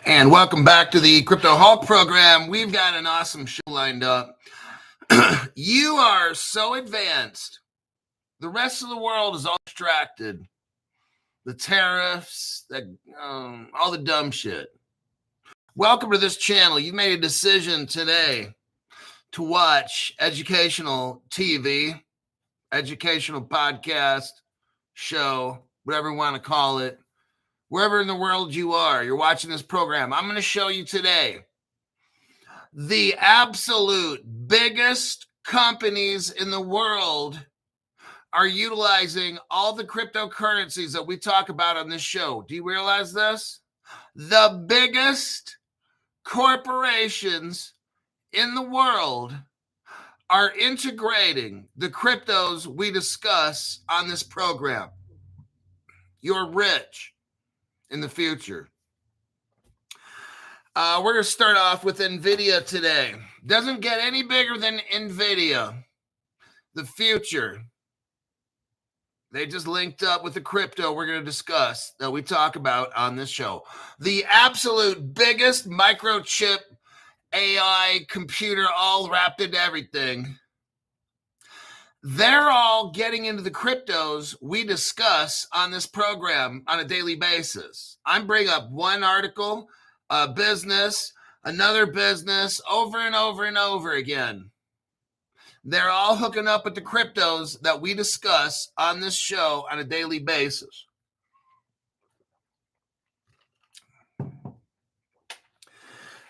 And welcome back to the Crypto Hulk program. We've got an awesome show lined up. You are so advanced. The rest of the world is all distracted. The tariffs, all the dumb shit. Welcome to this channel. You made a decision today to watch educational TV, educational podcast, show, whatever you want to call it. Wherever in the world you are, you're watching this program. I'm going to show you today the absolute biggest companies in the world are utilizing all the cryptocurrencies that we talk about on this show. Do you realize this? The biggest corporations in the world are integrating the cryptos we discuss on this program. You're rich in the future. We're going to start off with Nvidia today. Doesn't get any bigger than Nvidia. The future. They just linked up with the crypto we're going to discuss that we talk about on this show. The absolute biggest microchip AI computer all wrapped into everything. They're all getting into the cryptos we discuss on this program on a daily basis. I'm bringing up one article, a business, another business, over and over and over again. They're all hooking up with the cryptos that we discuss on this show on a daily basis.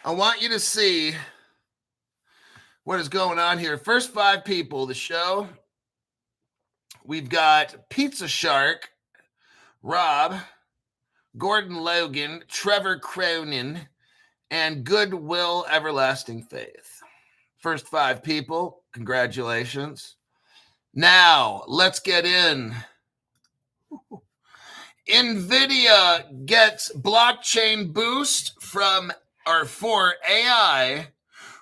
I want you to see what is going on here. First 5 people, the show. We've got Pizza Shark, Rob, Gordon Logan, Trevor Cronin, and Goodwill Everlasting Faith. First 5 people, congratulations. Now, let's get in. Nvidia gets blockchain boost for AI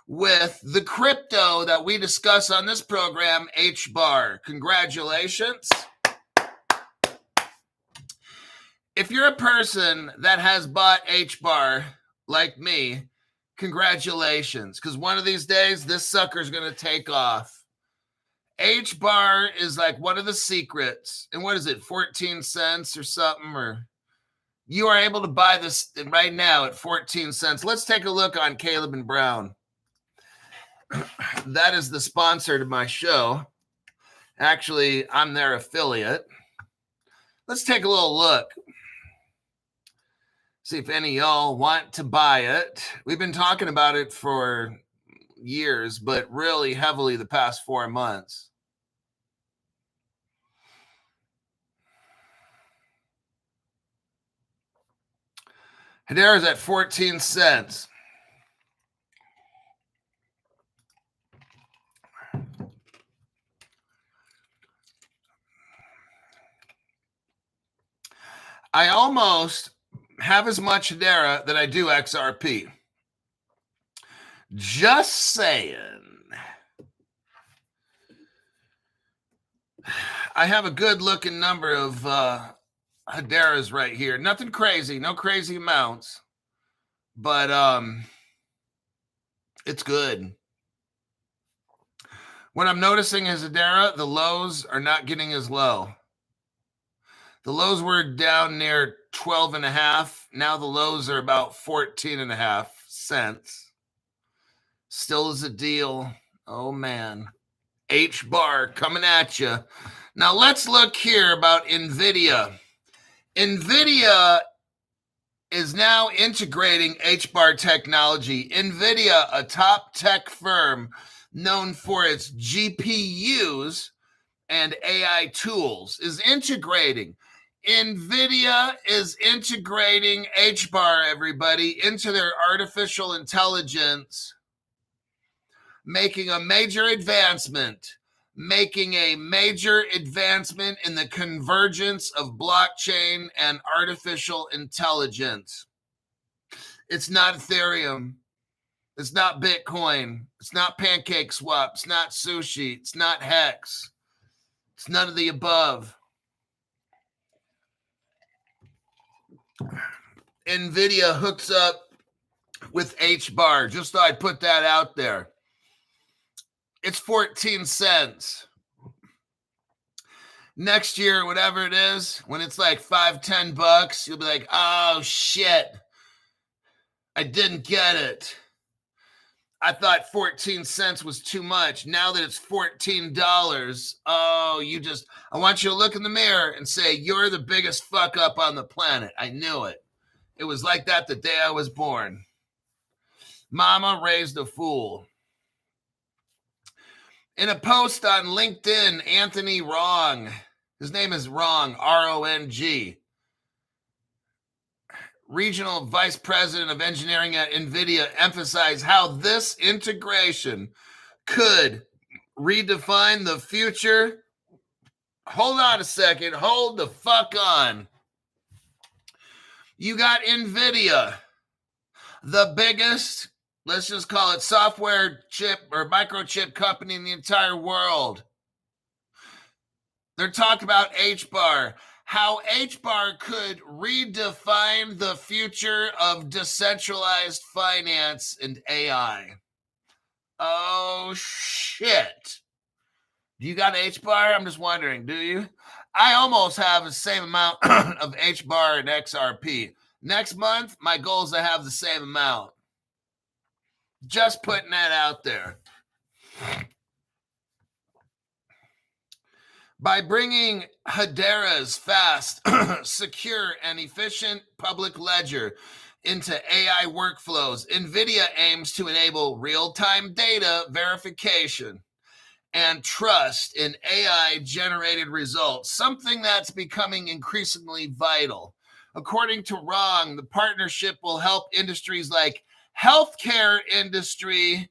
with the crypto that we discuss on this program, HBAR. Congratulations. If you're a person that has bought HBAR like me, congratulations, because one of these days, this sucker's going to take off. HBAR is like one of the secrets. And what is it, 14 cents or something? Or you are able to buy this right now at 14 cents. Let's take a look on Caleb and Brown. That is the sponsor to my show. Actually, I'm their affiliate. Let's take a little look. See if any of y'all want to buy it. We've been talking about it for years, but really heavily the past 4 months. Hedera is at 14 cents. I almost have as much Hedera that I do XRP. Just saying. I have a good looking number of Hederas right here. Nothing crazy, no crazy amounts, but it's good. What I'm noticing is Hedera, the lows are not getting as low. The lows were down near 12.5. Now the lows are about 14.5 cents. Still is a deal. Oh, man. HBAR coming at you. Now let's look here about Nvidia. Nvidia is now integrating HBAR technology. Nvidia, a top tech firm known for its GPUs and AI tools, is integrating. Nvidia is integrating HBAR, everybody, into their artificial intelligence, making a major advancement in the convergence of blockchain and artificial intelligence. It's not Ethereum. It's not Bitcoin. It's not Pancake Swap. It's not Sushi. It's not Hex. It's none of the above. Nvidia hooks up with HBAR. Just thought I'd put that out there. It's 14 cents. Next year, whatever it is, when it's like $5-10, you'll be like, oh shit, I didn't get it. I thought 14 cents was too much. Now that it's $14, oh, I want you to look in the mirror and say, you're the biggest fuck up on the planet. I knew it. It was like that the day I was born. Mama raised a fool. In a post on LinkedIn, Anthony Wrong, his name is Wrong, R-O-N-G, Regional Vice President of Engineering at Nvidia, emphasized how this integration could redefine the future. Hold on a second. Hold the fuck on. You got Nvidia, the biggest, let's just call it software chip or microchip company in the entire world. They're talking about HBAR, how HBAR could redefine the future of decentralized finance and AI. Oh, shit. Do you got HBAR? I'm just wondering, do you? I almost have the same amount of HBAR and XRP. Next month, my goal is to have the same amount. Just putting that out there. By bringing Hedera's fast, secure, and efficient public ledger into AI workflows, Nvidia aims to enable real-time data verification and trust in AI-generated results, something that's becoming increasingly vital. According to Wrong, the partnership will help industries like healthcare industry,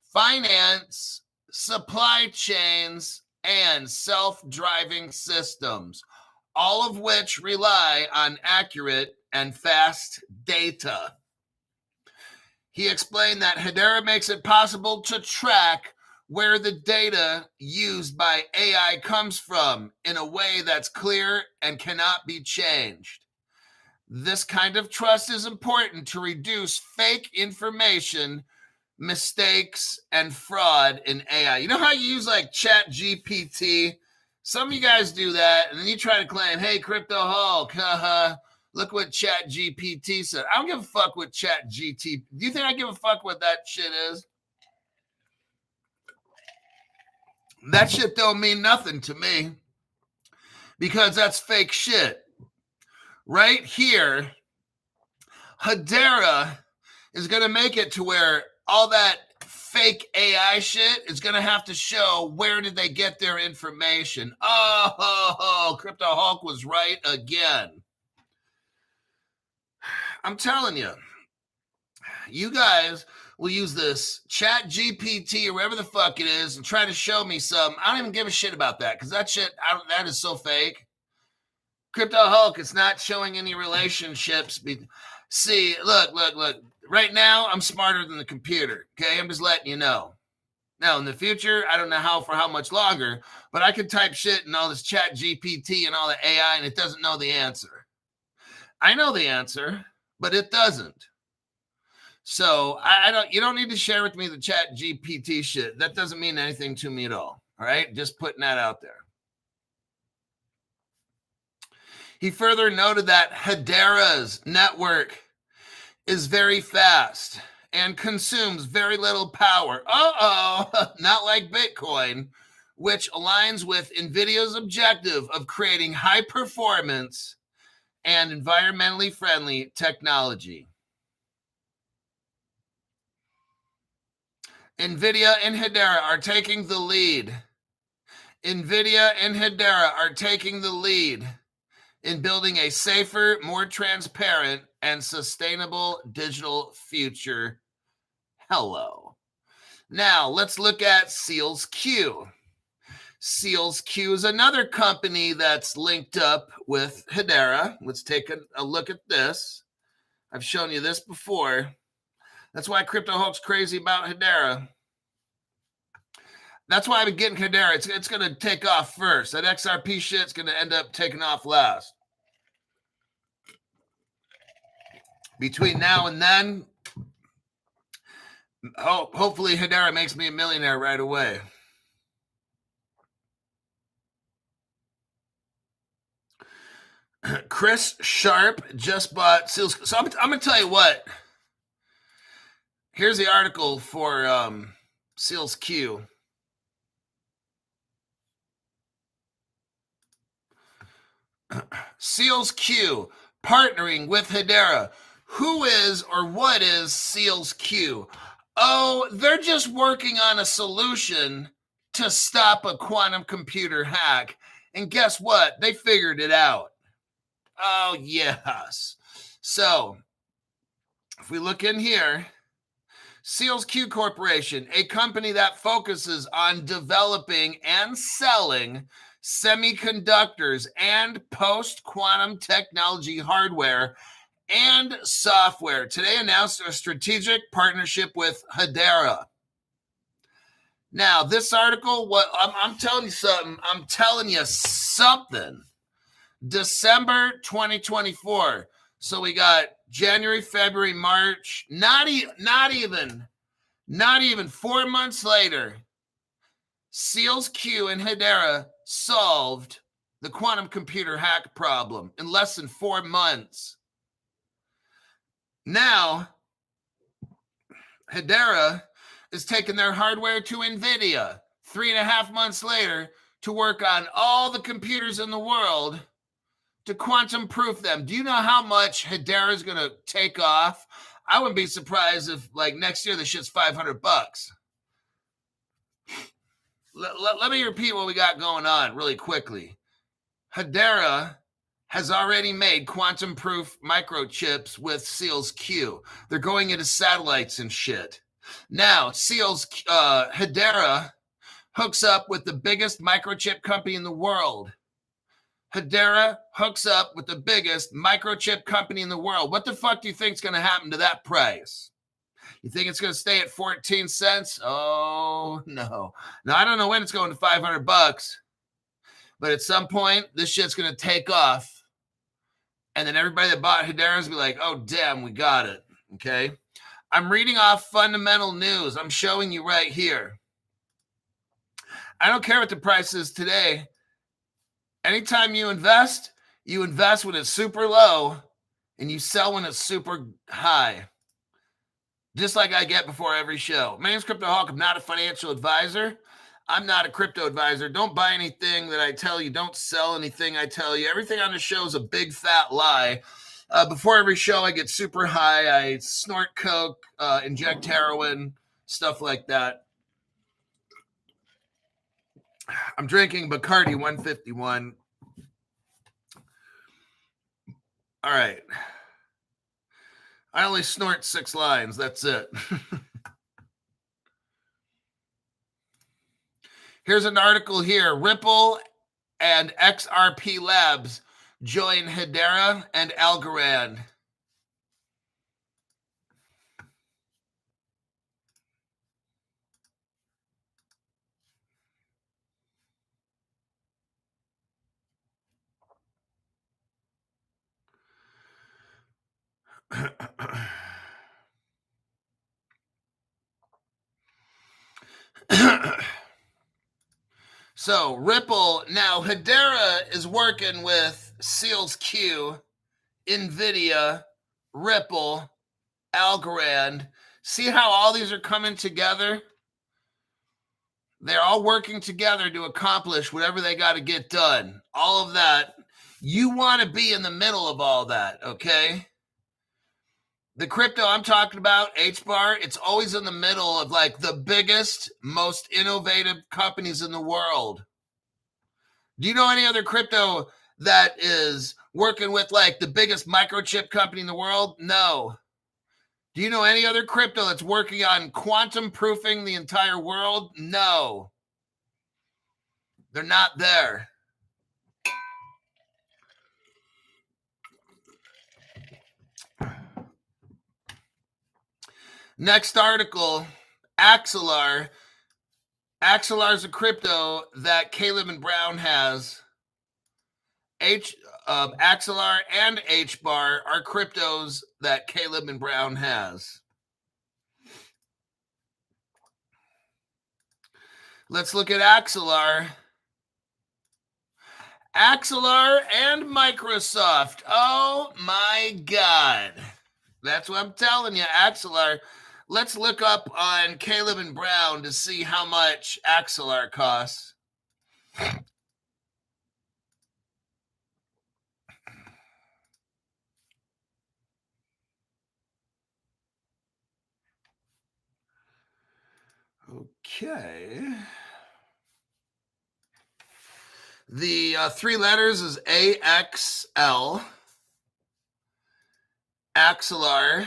finance, supply chains, and self-driving systems, all of which rely on accurate and fast data. He explained that Hedera makes it possible to track where the data used by AI comes from in a way that's clear and cannot be changed. This kind of trust is important to reduce fake information, mistakes, and fraud in AI. You know how you use like Chat GPT? Some of you guys do that, and then you try to claim, hey, Crypto Hulk, look what Chat GPT said. I don't give a fuck what Chat GPT. Do you think I give a fuck what that shit is? That shit don't mean nothing to me because that's fake shit. Right here, Hedera is going to make it to where all that fake AI shit is going to have to show where did they get their information. Oh, Crypto Hulk was right again. I'm telling you, you guys will use this Chat GPT or whatever the fuck it is and try to show me some. I don't even give a shit about that because that shit, that is so fake. Crypto Hulk, it's not showing any relationships. See, look. Right now, I'm smarter than the computer, okay? I'm just letting you know. Now, in the future, I don't know for how much longer, but I can type shit and all this Chat GPT and all the AI, and it doesn't know the answer. I know the answer, but it doesn't. So you don't need to share with me the Chat GPT shit. That doesn't mean anything to me at all right? Just putting that out there. He further noted that Hedera's network is very fast and consumes very little power. Not like Bitcoin, which aligns with Nvidia's objective of creating high performance and environmentally friendly technology. Nvidia and Hedera are taking the lead. Nvidia and Hedera are taking the lead in building a safer, more transparent, and sustainable digital future. Hello. Now, let's look at SealsQ. SealsQ is another company that's linked up with Hedera. Let's take a look at this. I've shown you this before. That's why Crypto Hulk's crazy about Hedera. That's why I've been getting Hedera. It's going to take off first. That XRP shit's going to end up taking off last. between now and then, hopefully Hedera makes me a millionaire right away. Chris Sharp just bought Seals. So I'm going to tell you what. Here's the article for Seals Q. Seals Q partnering with Hedera. Who is or what is Seals Q? Oh, they're just working on a solution to stop a quantum computer hack. And guess what? They figured it out. Oh, yes. So if we look in here, Seals Q Corporation, a company that focuses on developing and selling semiconductors and post-quantum technology hardware and software, today announced a strategic partnership with Hedera. Now, this article, I'm telling you something. I'm telling you something. December 2024. So we got January, February, March. Not even 4 months later, Seals Q and Hedera solved the quantum computer hack problem in less than 4 months. Now, Hedera is taking their hardware to Nvidia 3.5 months later to work on all the computers in the world to quantum proof them. Do you know how much Hedera is going to take off? I wouldn't be surprised if, like, next year the shit's $500. Let me repeat what we got going on really quickly. Hedera has already made quantum proof microchips with Seals Q. They're going into satellites and shit. Now, Hedera hooks up with the biggest microchip company in the world. Hedera hooks up with the biggest microchip company in the world. What the fuck do you think is going to happen to that price? You think it's going to stay at 14 cents? Oh, no. Now, I don't know when it's going to $500, but at some point, this shit's going to take off. And then everybody that bought Hedera is going to be like, oh, damn, we got it. Okay? I'm reading off fundamental news. I'm showing you right here. I don't care what the price is today. Anytime you invest when it's super low and you sell when it's super high. Just like I get before every show. My name's Crypto Hawk. I'm not a financial advisor. I'm not a crypto advisor. Don't buy anything that I tell you. Don't sell anything I tell you. Everything on the show is a big fat lie. Before every show, I get super high. I snort coke, inject heroin, stuff like that. I'm drinking Bacardi 151. All right. I only snort 6 lines. That's it. Here's an article here. Ripple and XRP Labs join Hedera and ALGO. So Ripple, now Hedera is working with Seals Q, Nvidia, Ripple, ALGO. See how all these are coming together? They're all working together to accomplish whatever they got to get done. All of that. You want to be in the middle of all that, okay? The crypto I'm talking about, HBAR, it's always in the middle of like the biggest, most innovative companies in the world. Do you know any other crypto that is working with like the biggest microchip company in the world? No. Do you know any other crypto that's working on quantum proofing the entire world? No. They're not there. Next article, Axelar. Axelar is a crypto that Caleb and Brown has. Axelar and HBAR are cryptos that Caleb and Brown has. Let's look at Axelar. Axelar and Microsoft. Oh my God. That's what I'm telling you, Axelar. Let's look up on Caleb and Brown to see how much Axelar costs. Okay. The 3 letters is AXL. Axelar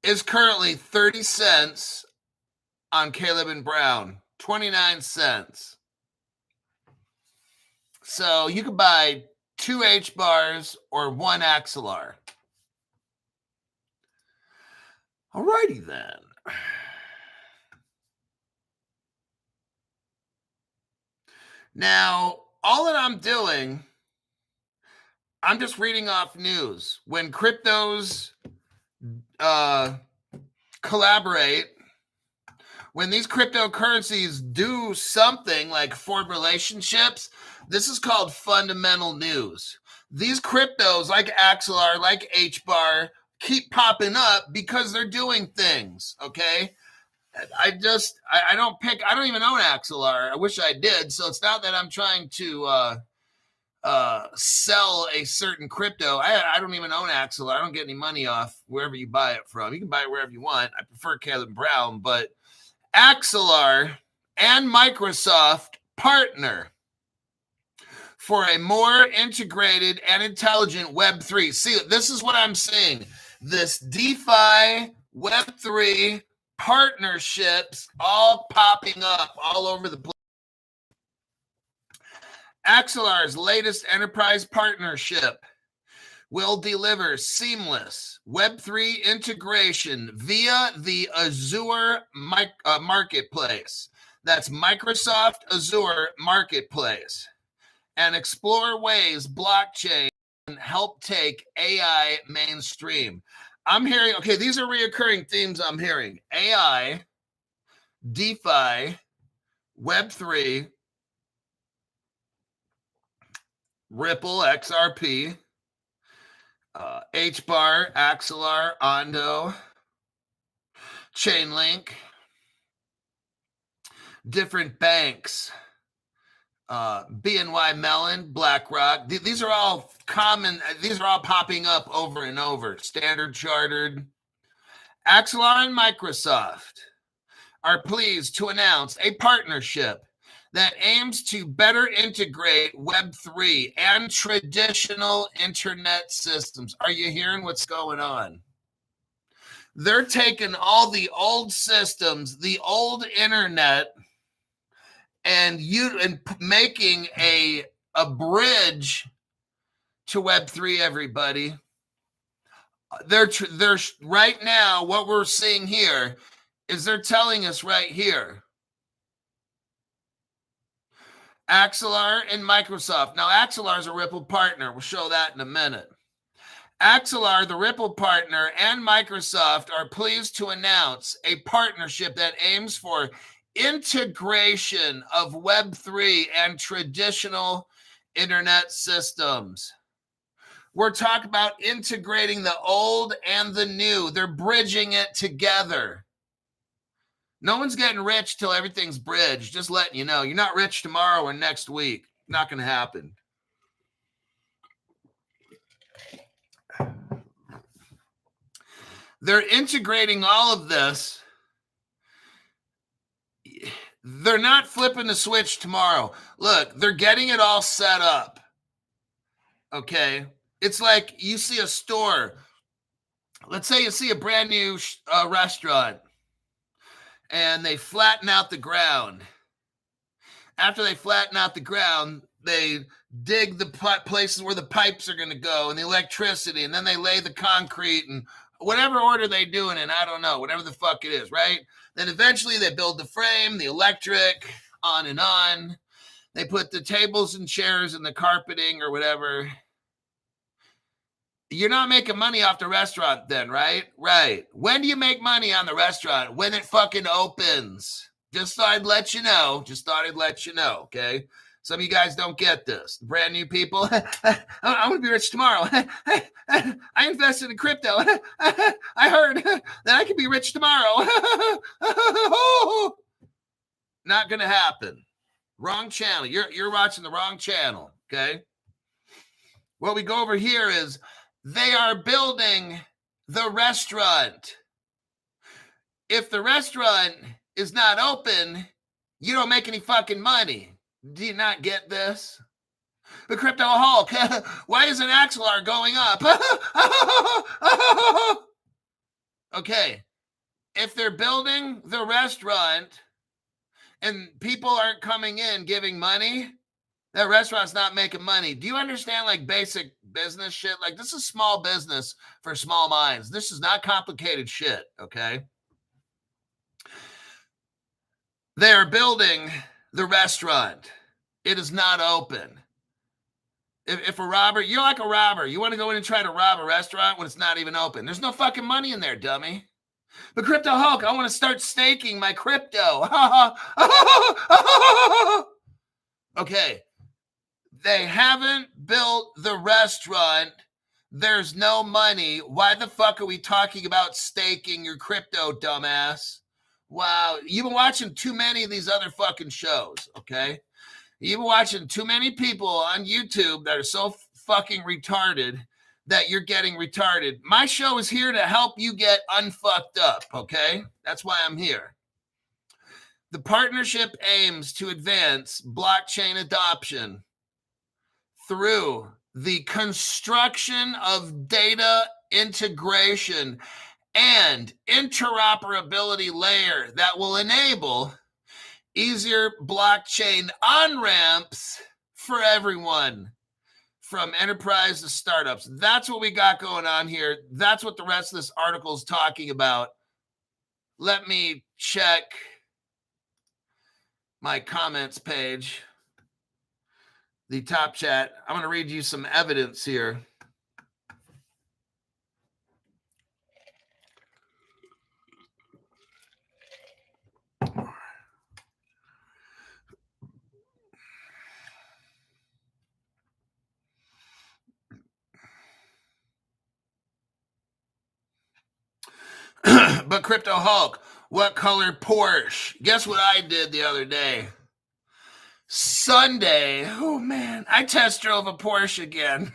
is currently 30 cents on Caleb and Brown, 29 cents. So you could buy 2 HBARs or 1 Axelar. Alrighty then. Now, all that I'm doing, I'm just reading off news. When cryptos collaborate, when these cryptocurrencies do something like form relationships, this is called fundamental news. These cryptos like Axelar, like HBAR, keep popping up because they're doing things, okay? I don't even own Axelar. I wish I did. So it's not that I'm trying to sell a certain crypto. I don't even own Axelar. I don't get any money off wherever you buy it from. You can buy it wherever you want. I prefer Caleb Brown, but Axelar and Microsoft partner for a more integrated and intelligent Web3. See, this is what I'm saying. This DeFi Web3 partnerships all popping up all over the place. Axelar's latest enterprise partnership will deliver seamless Web3 integration via the Azure Marketplace. That's Microsoft Azure Marketplace. And explore ways blockchain can help take AI mainstream. I'm hearing, okay, these are reoccurring themes I'm hearing. AI, DeFi, Web3, Ripple, XRP, HBAR, Axelar, Ondo, Chainlink, different banks, BNY Mellon, Blackrock. These are all common. These are all popping up over and over. Standard Chartered. Axelar and Microsoft are pleased to announce a partnership that aims to better integrate Web3 and traditional internet systems. Are you hearing what's going on? They're taking all the old systems, the old internet, and making a bridge to Web3, everybody. They're right now, what we're seeing here is they're telling us right here. Axelar and Microsoft. Now, Axelar is a Ripple partner. We'll show that in a minute. Axelar, the Ripple partner, and Microsoft are pleased to announce a partnership that aims for integration of Web3 and traditional internet systems. We're talking about integrating the old and the new. They're bridging it together. No one's getting rich till everything's bridged. Just letting you know. You're not rich tomorrow or next week. Not going to happen. They're integrating all of this. They're not flipping the switch tomorrow. Look, they're getting it all set up. Okay? It's like you see a store. Let's say you see a brand new restaurant and they flatten out the ground. After they flatten out the ground, they dig the places where the pipes are going to go and the electricity, and then they lay the concrete and whatever order they do it in, I don't know, whatever the fuck it is, right? Then eventually they build the frame, the electric, on and on. They put the tables and chairs and the carpeting or whatever. You're not making money off the restaurant then, right? Right. When do you make money on the restaurant? When it fucking opens. Just thought I'd let you know. Okay? Some of you guys don't get this. Brand new people. I'm going to be rich tomorrow. I invested in crypto. I heard that I could be rich tomorrow. Not going to happen. Wrong channel. You're watching the wrong channel, okay? What we go over here is they are building the restaurant. If the restaurant is not open, you don't make any fucking money. Do you not get this? The crypto Hulk. Why isn't axelar going up? Okay. If they're building the restaurant and people aren't coming in giving money, that restaurant's not making money. Do you understand like basic business shit? Like this is small business for small minds. This is not complicated shit, okay? They are building the restaurant. It is not open. If a robber, you're like a robber. You want to go in and try to rob a restaurant when it's not even open. There's no fucking money in there, dummy. But Crypto Hulk, I want to start staking my crypto. Okay. They haven't built the restaurant. There's no money. Why the fuck are we talking about staking your crypto, dumbass? Wow. You've been watching too many of these other fucking shows, okay? You've been watching too many people on YouTube that are so fucking retarded that you're getting retarded. My show is here to help you get unfucked up, okay? That's why I'm here. The partnership aims to advance blockchain adoption through the construction of data integration and interoperability layer that will enable easier blockchain on-ramps for everyone, from enterprise to startups. That's what we got going on here. That's what the rest of this article is talking about. Let me check my comments page, the top chat. I'm going to read you some evidence here. But Crypto Hulk, what color Porsche? Guess what I did the other day? Sunday. Oh, man. I test drove a Porsche again.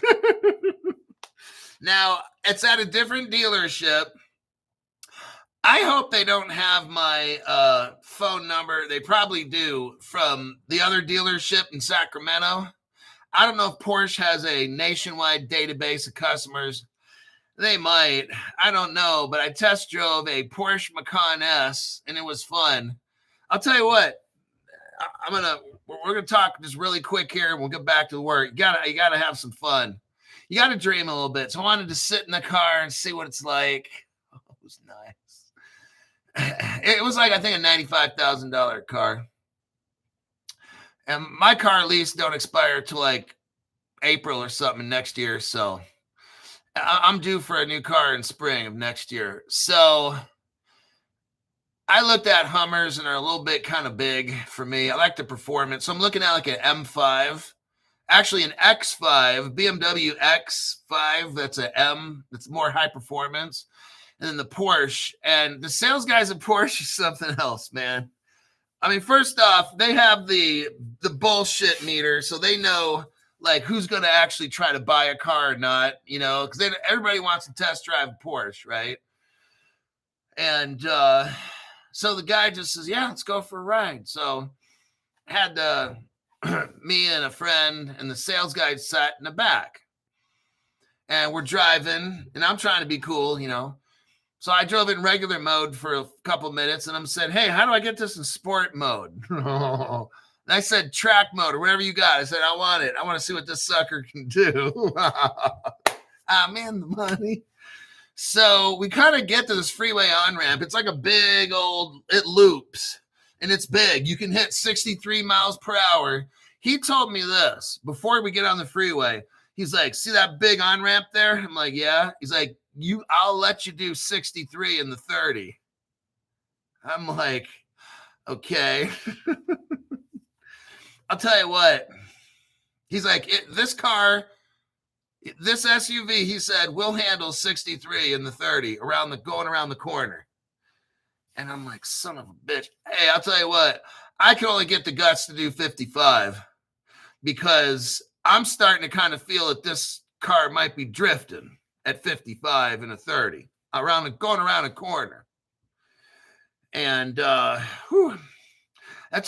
Now, it's at a different dealership. I hope they don't have my phone number. They probably do, from the other dealership in Sacramento. I don't know if Porsche has a nationwide database of customers. They might. I don't know. But I test drove a Porsche Macan S, and it was fun. I'll tell you what. We're gonna talk just really quick here, and we'll get back to the work. You gotta have some fun. You gotta dream a little bit. So I wanted to sit in the car and see what it's like. Oh, it was nice. It was like, I think, a $95,000 car. And my car lease don't expire till like April or something next year. So I'm due for a new car in spring of next year. So I looked at Hummers, and they're a little bit kind of big for me. I like the performance. So I'm looking at like an M5, actually an X5, BMW X5. That's an M. That's more high performance. And then the Porsche. And the sales guys at Porsche is something else, man. I mean, first off, they have the bullshit meter, so they know like who's going to actually try to buy a car or not, you know, because everybody wants to test drive a Porsche, right? And so the guy just says, yeah, let's go for a ride. So I had me and a friend and the sales guy sat in the back. And we're driving, and I'm trying to be cool, you know. So I drove in regular mode for a couple minutes, and I'm said, hey, how do I get this in sport mode? And I said, track mode or whatever you got. I said, I want it. I want to see what this sucker can do. I'm in the money. So we kind of get to this freeway on-ramp. It's like a big old, it loops, and it's big. You can hit 63 miles per hour. He told me this before we get on the freeway. He's like, see that big on-ramp there? I'm like, yeah. He's like, I'll let you do 63 in the 30. I'm like, okay. I'll tell you what. He's like, this car, this SUV, he said, will handle 63 in the 30 going around the corner. And I'm like, son of a bitch. Hey, I'll tell you what. I can only get the guts to do 55 because I'm starting to kind of feel that this car might be drifting at 55 and a 30 going around a corner. And that's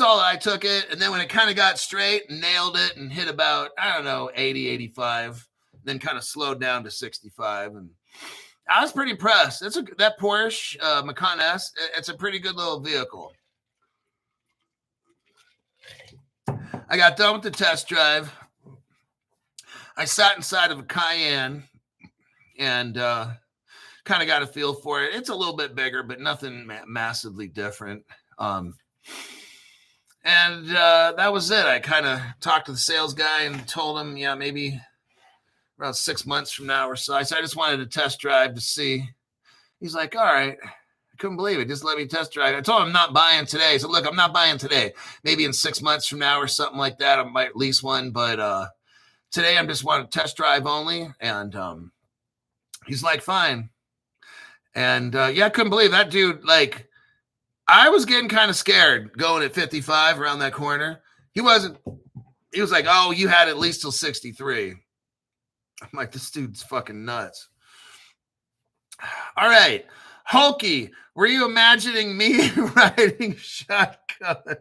all I took it. And then when it kind of got straight, nailed it and hit about, I don't know, 80, 85, then kind of slowed down to 65. And I was pretty impressed. That Porsche Macan S, it's a pretty good little vehicle. I got done with the test drive. I sat inside of a Cayenne and kind of got a feel for it. It's a little bit bigger, but nothing massively different. And that was it. I kind of talked to the sales guy and told him, yeah, maybe around 6 months from now or so. I said, I just wanted to test drive to see. He's like, all right. I couldn't believe it. Just let me test drive. I told him I'm not buying today. So look, I'm not buying today. Maybe in 6 months from now or something like that, I might lease one. But today I'm just wanting to test drive only. And he's like, fine. And yeah, I couldn't believe that dude. Like, I was getting kind of scared going at 55 around that corner. He was like, oh, you had at least till 63. I'm like, this dude's fucking nuts. All right. Hulky, were you imagining me riding shotgun?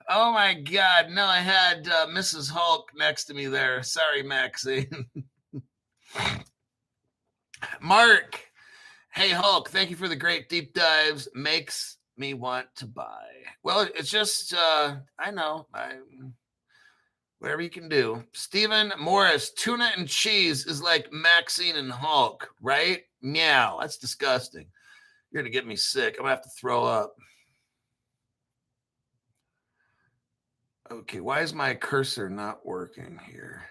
Oh my God. No, I had Mrs. Hulk next to me there. Sorry, Maxine. Mark. Hey, Hulk, thank you for the great deep dives. Makes me want to buy. Well, it's just, I know. Whatever you can do. Stephen Morris, tuna and cheese is like Maxine and Hulk, right? Meow. That's disgusting. You're going to get me sick. I'm going to have to throw up. Okay, why is my cursor not working here?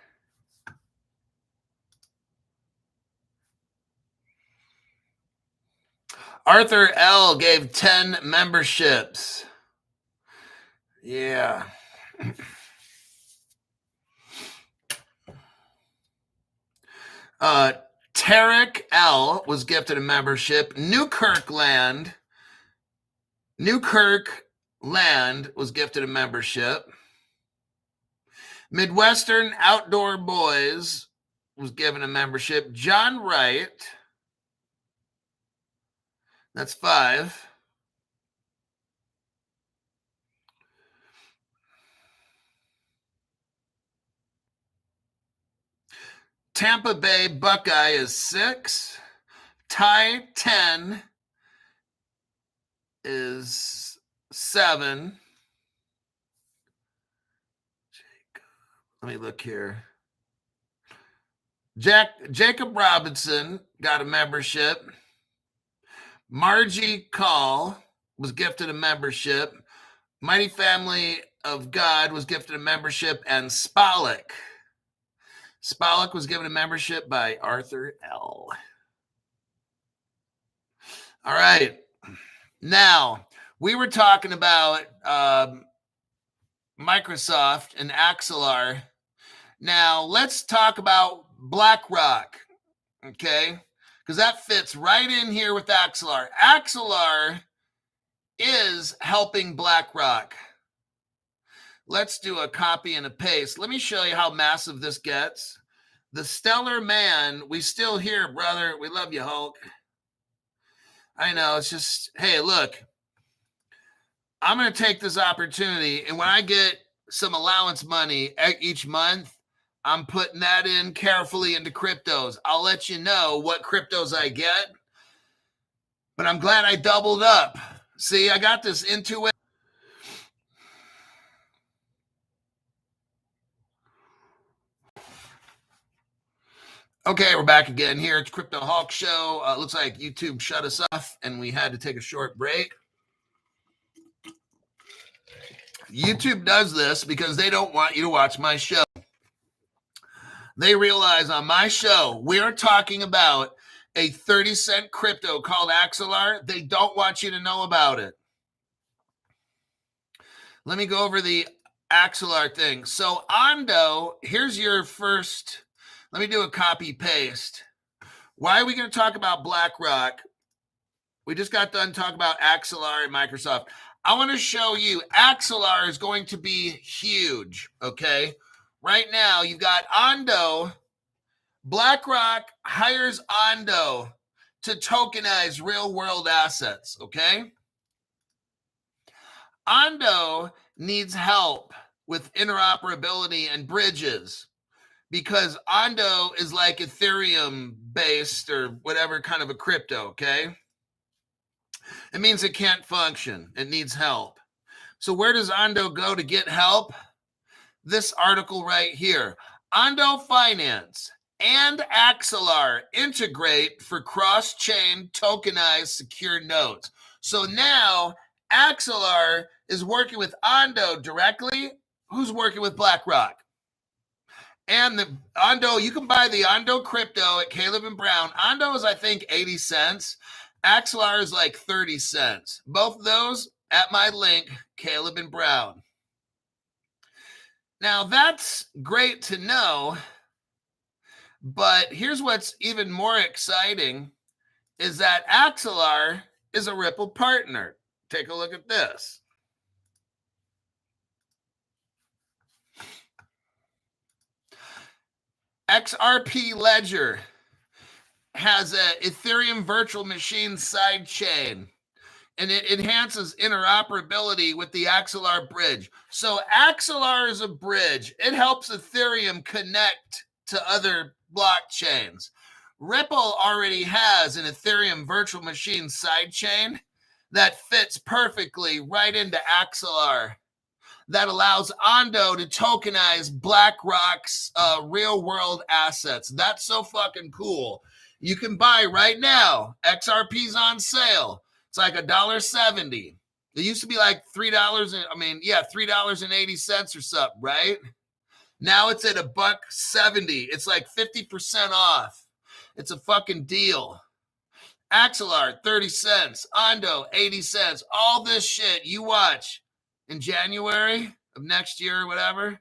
Arthur L. gave 10 memberships. Yeah. Tarek L. was gifted a membership. Newkirk Land was gifted a membership. Midwestern Outdoor Boys was given a membership. John Wright, that's 5. Tampa Bay Buckeye is 6. Ty 10 is 7. Let me look here. Jacob Robinson got a membership. Margie Call was gifted a membership. Mighty Family of God was gifted a membership. And Spalek was given a membership by Arthur L. All right. Now, we were talking about Microsoft and Axelar. Now, let's talk about Blackrock, okay? Because that fits right in here with Axelar. Axelar is helping Blackrock. Let's do a copy and a paste. Let me show you how massive this gets. The Stellar Man, we still here, brother. We love you, Hulk. I know, it's just, hey, look. I'm going to take this opportunity, and when I get some allowance money each month, I'm putting that in carefully into cryptos. I'll let you know what cryptos I get, but I'm glad I doubled up. See, I got this into it. Okay, we're back again here. It's Crypto Hawk Show. Looks like YouTube shut us off, and we had to take a short break. YouTube does this because they don't want you to watch my show. They realize on my show, we're talking about a 30-cent crypto called Axelar. They don't want you to know about it. Let me go over the Axelar thing. So Ondo, here's your first, let me do a copy paste. Why are we going to talk about Blackrock? We just got done talking about Axelar and Microsoft. I want to show you Axelar is going to be huge, okay? Right now, you've got Ondo. BlackRock hires Ondo to tokenize real-world assets, okay? Ondo needs help with interoperability and bridges because Ondo is like Ethereum-based or whatever kind of a crypto, okay? It means it can't function. It needs help. So where does Ondo go to get help? This article right here. Ondo Finance and Axelar integrate for cross-chain tokenized secure nodes. So now Axelar is working with Ondo directly. Who's working with BlackRock? And the Ondo, you can buy the Ondo crypto at Caleb and Brown. Ondo is, I think, 80 cents. Axelar is like 30 cents. Both of those at my link, Caleb and Brown. Now, that's great to know, but here's what's even more exciting is that Axelar is a Ripple partner. Take a look at this. XRP Ledger has a Ethereum virtual machine side chain, and it enhances interoperability with the Axelar bridge. So Axelar is a bridge. It helps Ethereum connect to other blockchains. Ripple already has an Ethereum virtual machine sidechain that fits perfectly right into Axelar that allows Ondo to tokenize BlackRock's real-world assets. That's so fucking cool. You can buy right now. XRP's on sale. It's like $1.70. It used to be like $3.80 or something, right? Now it's at $1.70. It's like 50% off. It's a fucking deal. Axelar, 30 cents. Ondo, 80 cents. All this shit you watch in January of next year or whatever.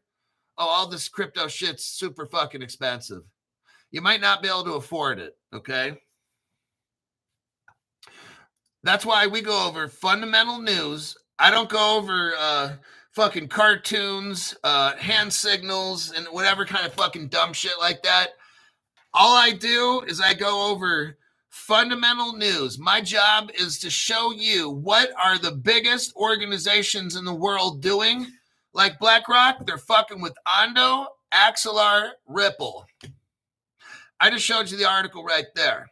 Oh, all this crypto shit's super fucking expensive. You might not be able to afford it, okay? That's why we go over fundamental news. I don't go over fucking cartoons, hand signals, and whatever kind of fucking dumb shit like that. All I do is I go over fundamental news. My job is to show you what are the biggest organizations in the world doing. Like BlackRock, they're fucking with Ondo, Axelar, Ripple. I just showed you the article right there.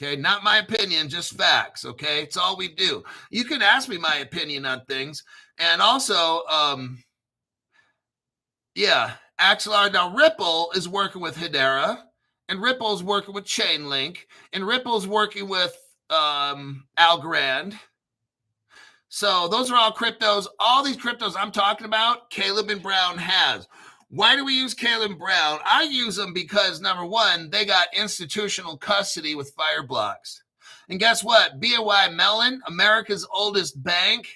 Okay, not my opinion, just facts, okay? It's all we do. You can ask me my opinion on things. And also, Axelar. Now, Ripple is working with Hedera, and Ripple is working with Chainlink, and Ripple is working with Algorand. So those are all cryptos. All these cryptos I'm talking about, Caleb and Brown has. Why do we use Caleb Brown? I use them because, number one, they got institutional custody with Fireblocks. And guess what? BNY Mellon, America's oldest bank,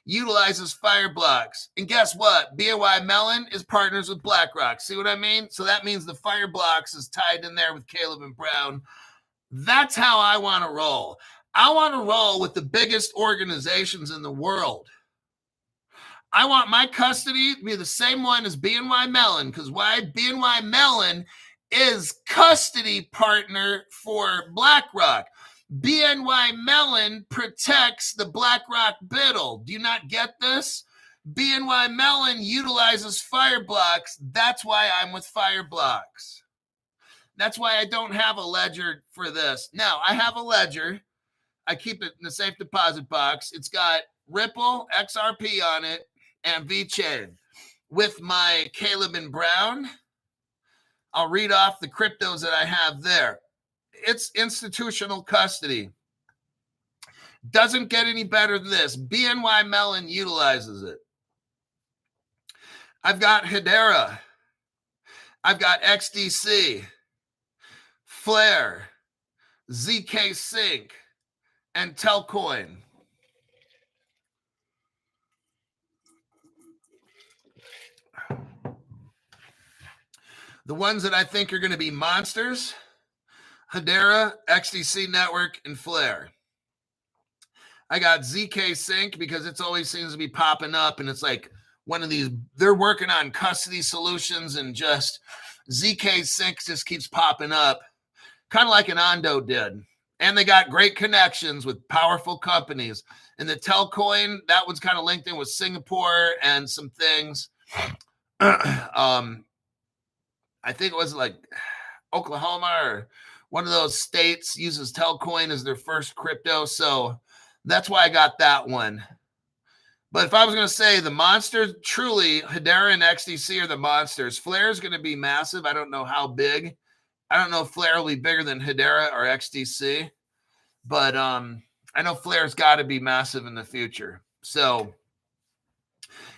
utilizes Fireblocks. And guess what? BNY Mellon is partners with BlackRock. See what I mean? So that means the Fireblocks is tied in there with Caleb and Brown. That's how I want to roll. I want to roll with the biggest organizations in the world. I want my custody to be the same one as BNY Mellon, because why? BNY Mellon is custody partner for BlackRock. BNY Mellon protects the BlackRock BUIDL. Do you not get this? BNY Mellon utilizes Fireblocks. That's why I'm with Fireblocks. That's why I don't have a ledger for this. Now, I have a ledger. I keep it in the safe deposit box. It's got Ripple, XRP on it, and VeChain. With my Caleb and Brown, I'll read off the cryptos that I have there. It's institutional custody. Doesn't get any better than this. BNY Mellon utilizes it. I've got Hedera. I've got XDC, Flare, ZK Sync, and Telcoin. The ones that I think are going to be monsters: Hedera, XDC Network, and Flare. I got ZK Sync because it always seems to be popping up, and it's like one of these, they're working on custody solutions, and just ZK Sync just keeps popping up, kind of like an Ondo did. And they got great connections with powerful companies. And the Telcoin, that one's kind of linked in with Singapore and some things. I think it was like Oklahoma or one of those states uses Telcoin as their first crypto. So that's why I got that one. But if I was going to say the monsters, truly, Hedera and XDC are the monsters. Flare is going to be massive. I don't know how big. I don't know if Flare will be bigger than Hedera or XDC. But I know Flare's got to be massive in the future. So,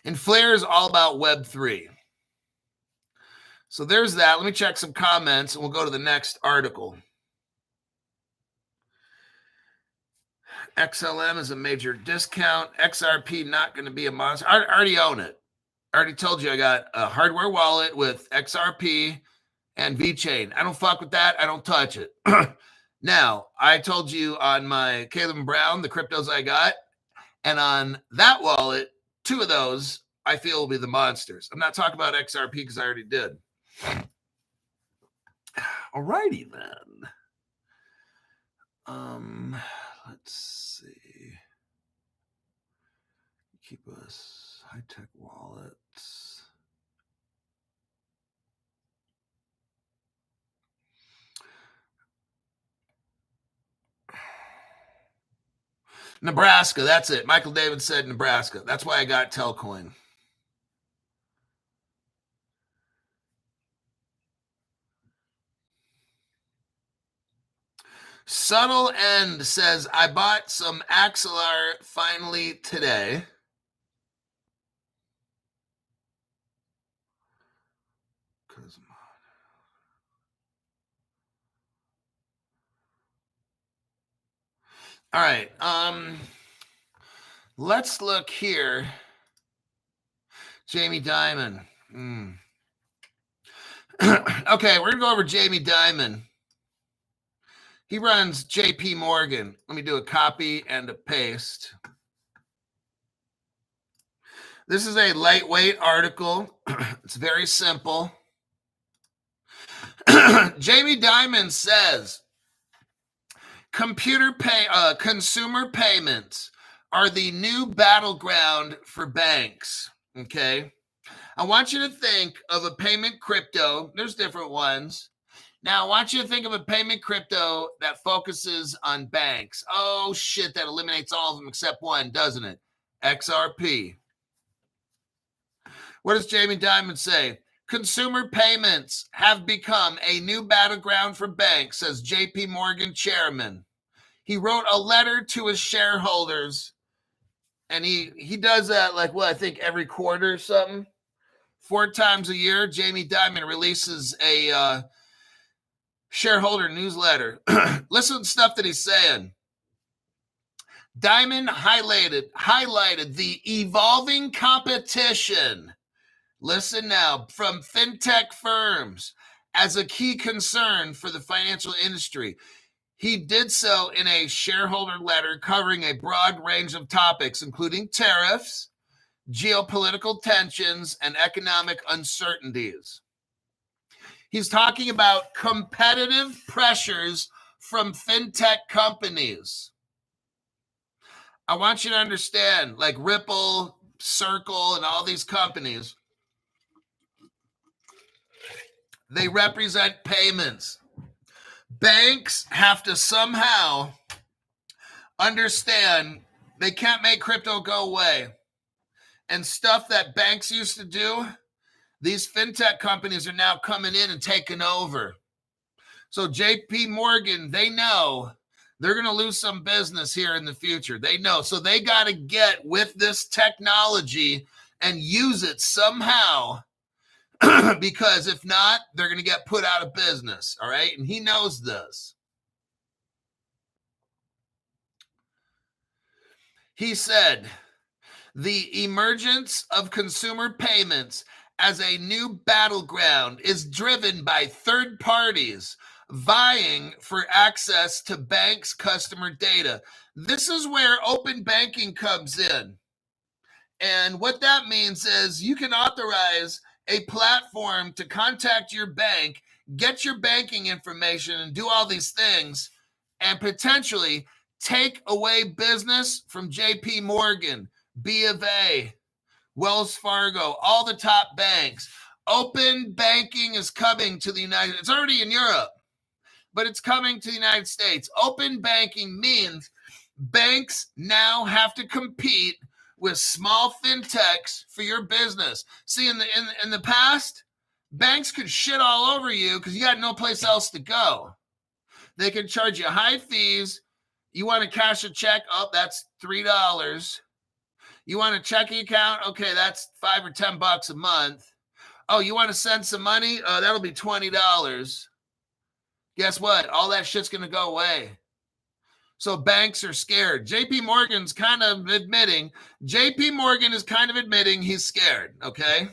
and Flare is all about Web3. So there's that. Let me check some comments, and we'll go to the next article. XLM is a major discount. XRP not going to be a monster. I already own it. I already told you I got a hardware wallet with XRP and VeChain. I don't fuck with that. I don't touch it. Now, I told you on my Caleb Brown, the cryptos I got, and on that wallet, 2 of those I feel will be the monsters. I'm not talking about XRP because I already did. All righty then. Let's see. Keep us high-tech wallets. Nebraska, that's it. Michael David said Nebraska. That's why I got Telcoin. Subtle End says, I bought some Axelar finally today. All right. Let's look here. Jamie Dimon. Okay, we're going to go over Jamie Dimon. He runs JP Morgan. Let me do a copy and a paste. This is a lightweight article. It's very simple. Jamie Dimon says, consumer payments are the new battleground for banks. Okay. I want you to think of a payment crypto. There's different ones. Now, I want you to think of a payment crypto that focuses on banks. Oh, shit, that eliminates all of them except one, doesn't it? XRP. What does Jamie Dimon say? Consumer payments have become a new battleground for banks, says JP Morgan chairman. He wrote a letter to his shareholders, and he does that like, well, I think every quarter or something. 4 times a year, Jamie Dimon releases a shareholder newsletter. Listen to the stuff that he's saying. Dimon highlighted the evolving competition. Listen now, from fintech firms as a key concern for the financial industry. He did so in a shareholder letter covering a broad range of topics, including tariffs, geopolitical tensions, and economic uncertainties. He's talking about competitive pressures from fintech companies. I want you to understand, like Ripple, Circle, and all these companies, they represent payments. Banks have to somehow understand they can't make crypto go away. And stuff that banks used to do, these fintech companies are now coming in and taking over. So JP Morgan, they know they're going to lose some business here in the future. They know. So they got to get with this technology and use it somehow because if not, they're going to get put out of business. All right. And he knows this. He said, the emergence of consumer payments as a new battleground is driven by third parties vying for access to banks' customer data. This is where open banking comes in. And what that means is you can authorize a platform to contact your bank, get your banking information, and do all these things, and potentially take away business from JP Morgan, B of A, Wells Fargo, all the top banks. Open banking is coming to the United States. It's already in Europe, but it's coming to the United States. Open banking means banks now have to compete with small fintechs for your business. See, in the past, banks could shit all over you because you got no place else to go. They can charge you high fees. You want to cash a check? Oh, that's $3. You want a checking account? Okay, that's $5 or $10 a month. Oh, you want to send some money? That'll be $20. Guess what? All that shit's going to go away. So banks are scared. JP Morgan is kind of admitting he's scared, okay?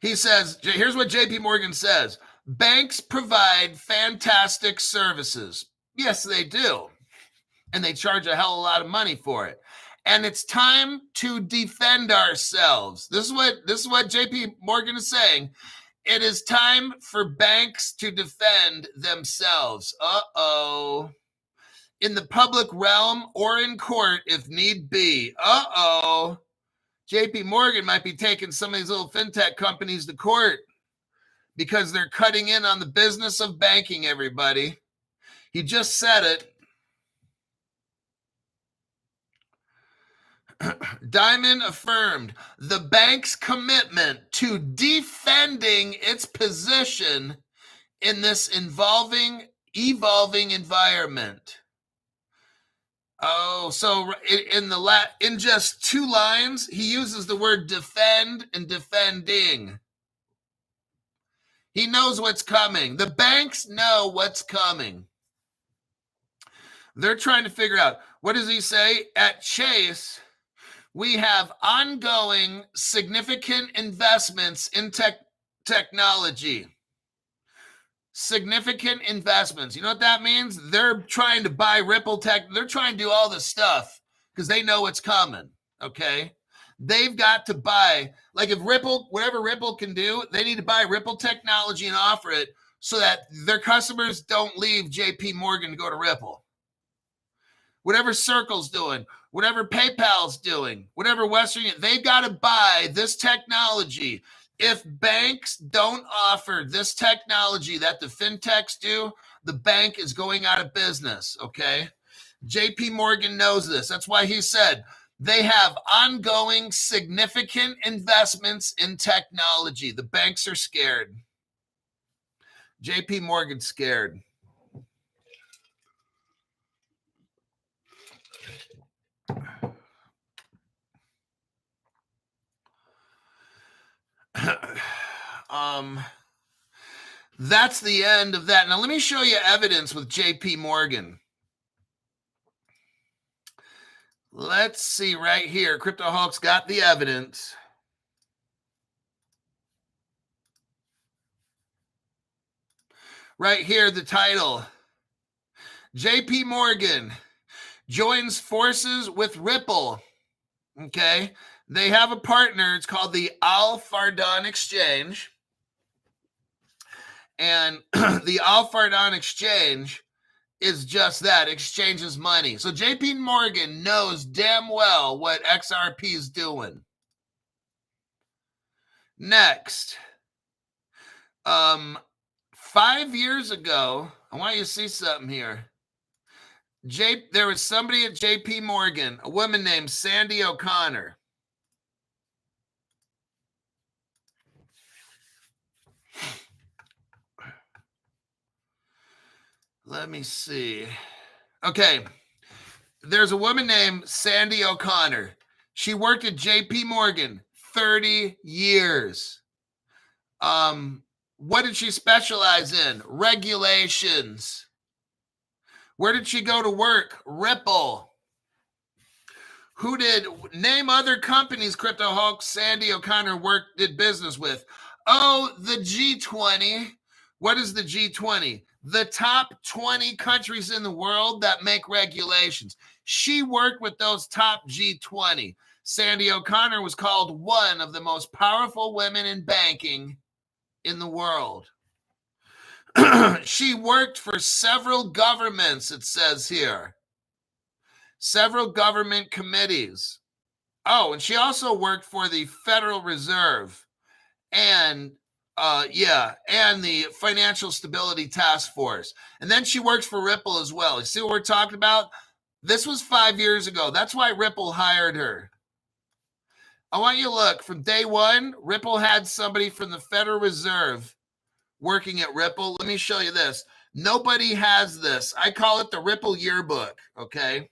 He says, here's what JP Morgan says. Banks provide fantastic services. Yes, they do. And they charge a hell of a lot of money for it. And it's time to defend ourselves. This is what JP Morgan is saying. It is time for banks to defend themselves. Uh-oh. In the public realm or in court if need be. Uh-oh. JP Morgan might be taking some of these little fintech companies to court because they're cutting in on the business of banking, everybody. He just said it. Diamond affirmed the bank's commitment to defending its position in this evolving environment. Oh, so in just 2 lines, he uses the word defend and defending. He knows what's coming. The banks know what's coming. They're trying to figure out, what does he say? At Chase, we have ongoing significant investments in technology. Significant investments. You know what that means? They're trying to buy Ripple Tech. They're trying to do all this stuff because they know what's coming, okay? They've got to buy, like if Ripple, whatever Ripple can do, they need to buy Ripple technology and offer it so that their customers don't leave JP Morgan to go to Ripple. Whatever Circle's doing, whatever PayPal's doing, whatever Western Union, they've got to buy this technology. If banks don't offer this technology that the fintechs do, the bank is going out of business, okay? JP Morgan knows this. That's why he said they have ongoing significant investments in technology. The banks are scared. JP Morgan's scared. That's the end of that. Now let me show you evidence with JP Morgan. Let's see right here. Crypto Hulk's got the evidence. Right here, the title. JP Morgan joins forces with Ripple. Okay. They have a partner. It's called the Al Fardan Exchange. And the Al Fardan Exchange is just that, exchanges money. So JP Morgan knows damn well what XRP is doing. Next. 5 years ago, I want you to see something here. There was somebody at JP Morgan, a woman named Sandy O'Connor. Let me see. Okay. there's a woman named Sandy O'Connor. She worked at JP Morgan 30 years. What did she specialize in? Regulations. Where did she go to work? Ripple. Who did name other companies Crypto Hulk Sandy O'Connor did business with? Oh, the G20. What is the G20? The top 20 countries in the world that make regulations. She worked with those top G20. Sandy O'Connor was called one of the most powerful women in banking in the world. She worked for several governments, it says here. Several government committees. Oh, and she also worked for the Federal Reserve and the Financial Stability Task Force. And then she works for Ripple as well. You see what we're talking about? This was 5 years ago. That's why Ripple hired her. I want you to look. From day one, Ripple had somebody from the Federal Reserve working at Ripple. Let me show you this. Nobody has this. I call it the Ripple yearbook, okay?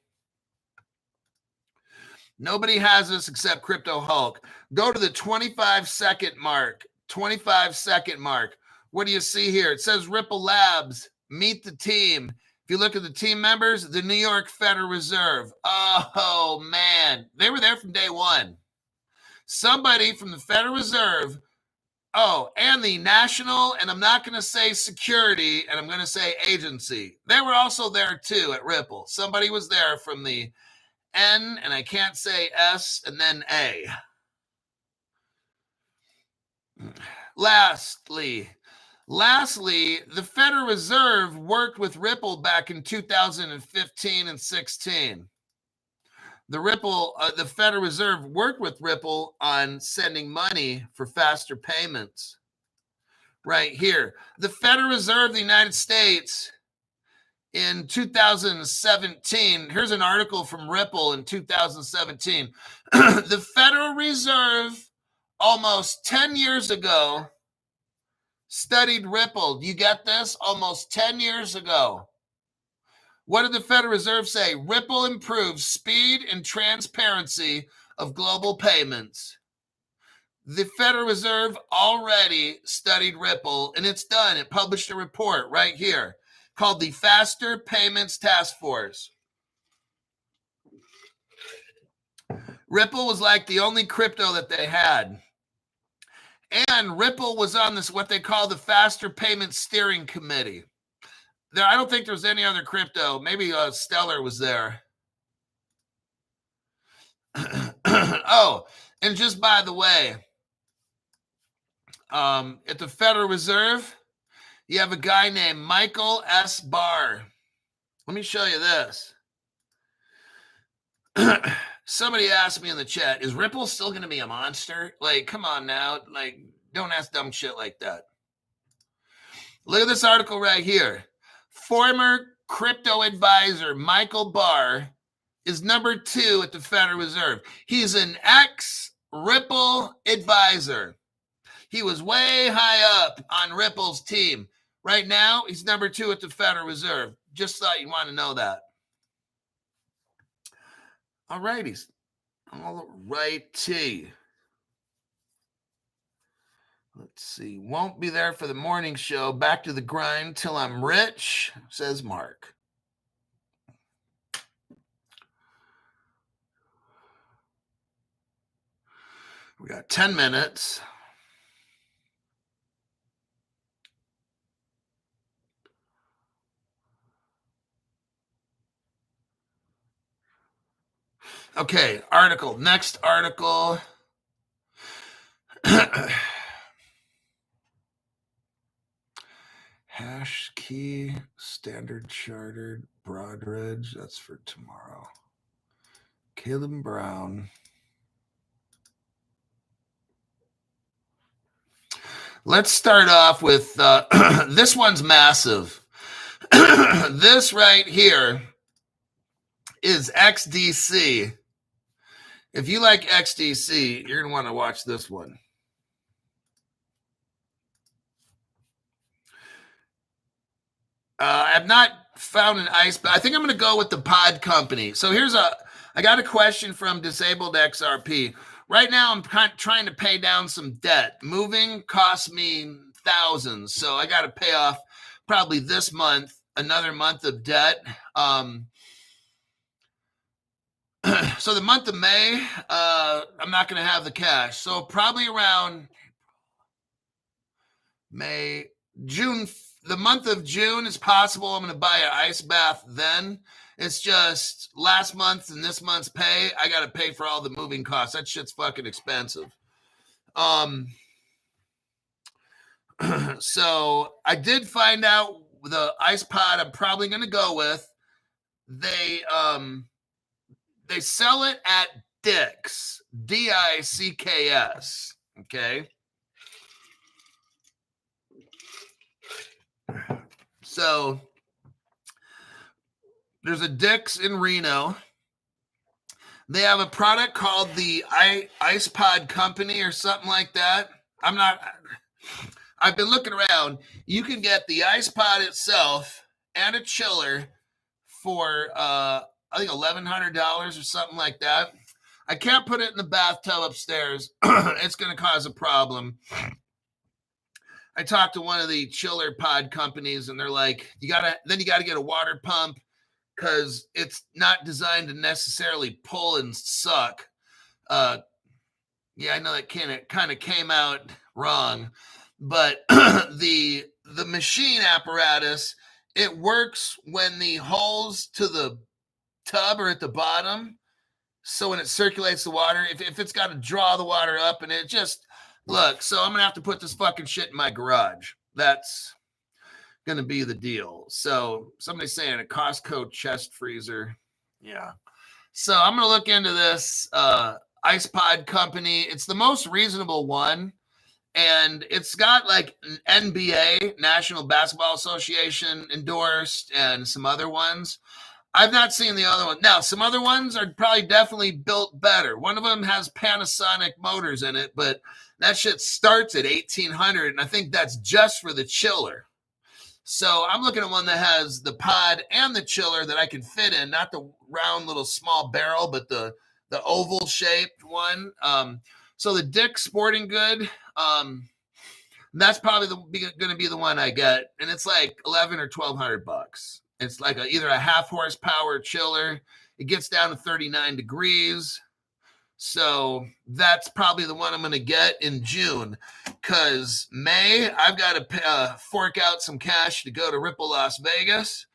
Nobody has this except Crypto Hulk. Go to the 25-second mark. 25-second mark. What do you see here? It says Ripple Labs. Meet the team. If you look at the team members, the New York Federal Reserve. Oh, man. They were there from day one. Somebody from the Federal Reserve. Oh, and the National, and I'm not going to say security, and I'm going to say agency. They were also there, too, at Ripple. Somebody was there from the N, and I can't say S, and then A. Lastly, the Federal Reserve worked with Ripple back in 2015 and 16. The Federal Reserve worked with Ripple on sending money for faster payments. Right here. The Federal Reserve of the United States in 2017, here's an article from Ripple in 2017. The Federal Reserve almost 10 years ago studied Ripple. Do you get this? Almost 10 years ago. What did the Federal Reserve say? Ripple improves speed and transparency of global payments. The Federal Reserve already studied Ripple, and it's done. It published a report right here called the Faster Payments Task Force. Ripple was like the only crypto that they had. And Ripple was on this, what they call the Faster Payments Steering Committee. I don't think there's any other crypto. Maybe Stellar was there. Oh, and just by the way, at the Federal Reserve, you have a guy named Michael HBAR. Let me show you this. Somebody asked me in the chat, is Ripple still going to be a monster? Like, come on now. Like, don't ask dumb shit like that. Look at this article right here. Former crypto advisor Michael Barr is number 2 at the Federal Reserve. He's an ex-Ripple advisor. He was way high up on Ripple's team. Right now, he's number 2 at the Federal Reserve. Just thought you'd want to know that. All righties. All righty. Let's see. Won't be there for the morning show. Back to the grind till I'm rich, says Mark. We got 10 minutes. Okay, article. Next article. Hash key, Standard Chartered, Broadridge. That's for tomorrow. Caleb Brown. Let's start off with this one's massive. This right here is XDC. If you like XDC, you're going to want to watch this one. I've not found an ice, but I think I'm going to go with the pod company. So I got a question from Disabled XRP. Right now, I'm trying to pay down some debt. Moving costs me thousands, so I got to pay off probably this month another month of debt. So the month of May, I'm not going to have the cash. So probably around May, June, the month of June is possible. I'm going to buy an ice bath then. It's just last month and this month's pay. I got to pay for all the moving costs. That shit's fucking expensive. So I did find out the ice pod I'm probably going to go with. They sell it at Dick's, Dicks. Okay. So there's a Dick's in Reno. They have a product called the Ice Pod Company or something like that. I've been looking around. You can get the ice pod itself and a chiller for I think $1,100 or something like that. I can't put it in the bathtub upstairs. It's going to cause a problem. I talked to one of the chiller pod companies, and they're like, you got to get a water pump because it's not designed to necessarily pull and suck. Yeah, I know that kind of came out wrong, but the machine apparatus, it works when the holes to the tub are at the bottom. So when it circulates the water, if it's got to draw the water up, and it just look, so I'm going to have to put this fucking shit in my garage. That's going to be the deal. So somebody's saying a Costco chest freezer. Yeah. So I'm going to look into this Ice Pod Company. It's the most reasonable one. And it's got like an NBA, National Basketball Association endorsed, and some other ones. I've not seen the other one. Now, some other ones are probably definitely built better. One of them has Panasonic motors in it, but that shit starts at $1,800, and I think that's just for the chiller. So I'm looking at one that has the pod and the chiller that I can fit in, not the round little small barrel, but the oval shaped one. So the Dick Sporting Good, that's probably going to be the one I get, and it's like $1,100 or $1,200. It's like either a half horsepower chiller. It gets down to 39 degrees. So that's probably the one I'm going to get in June, because May, I've got to fork out some cash to go to Ripple Las Vegas,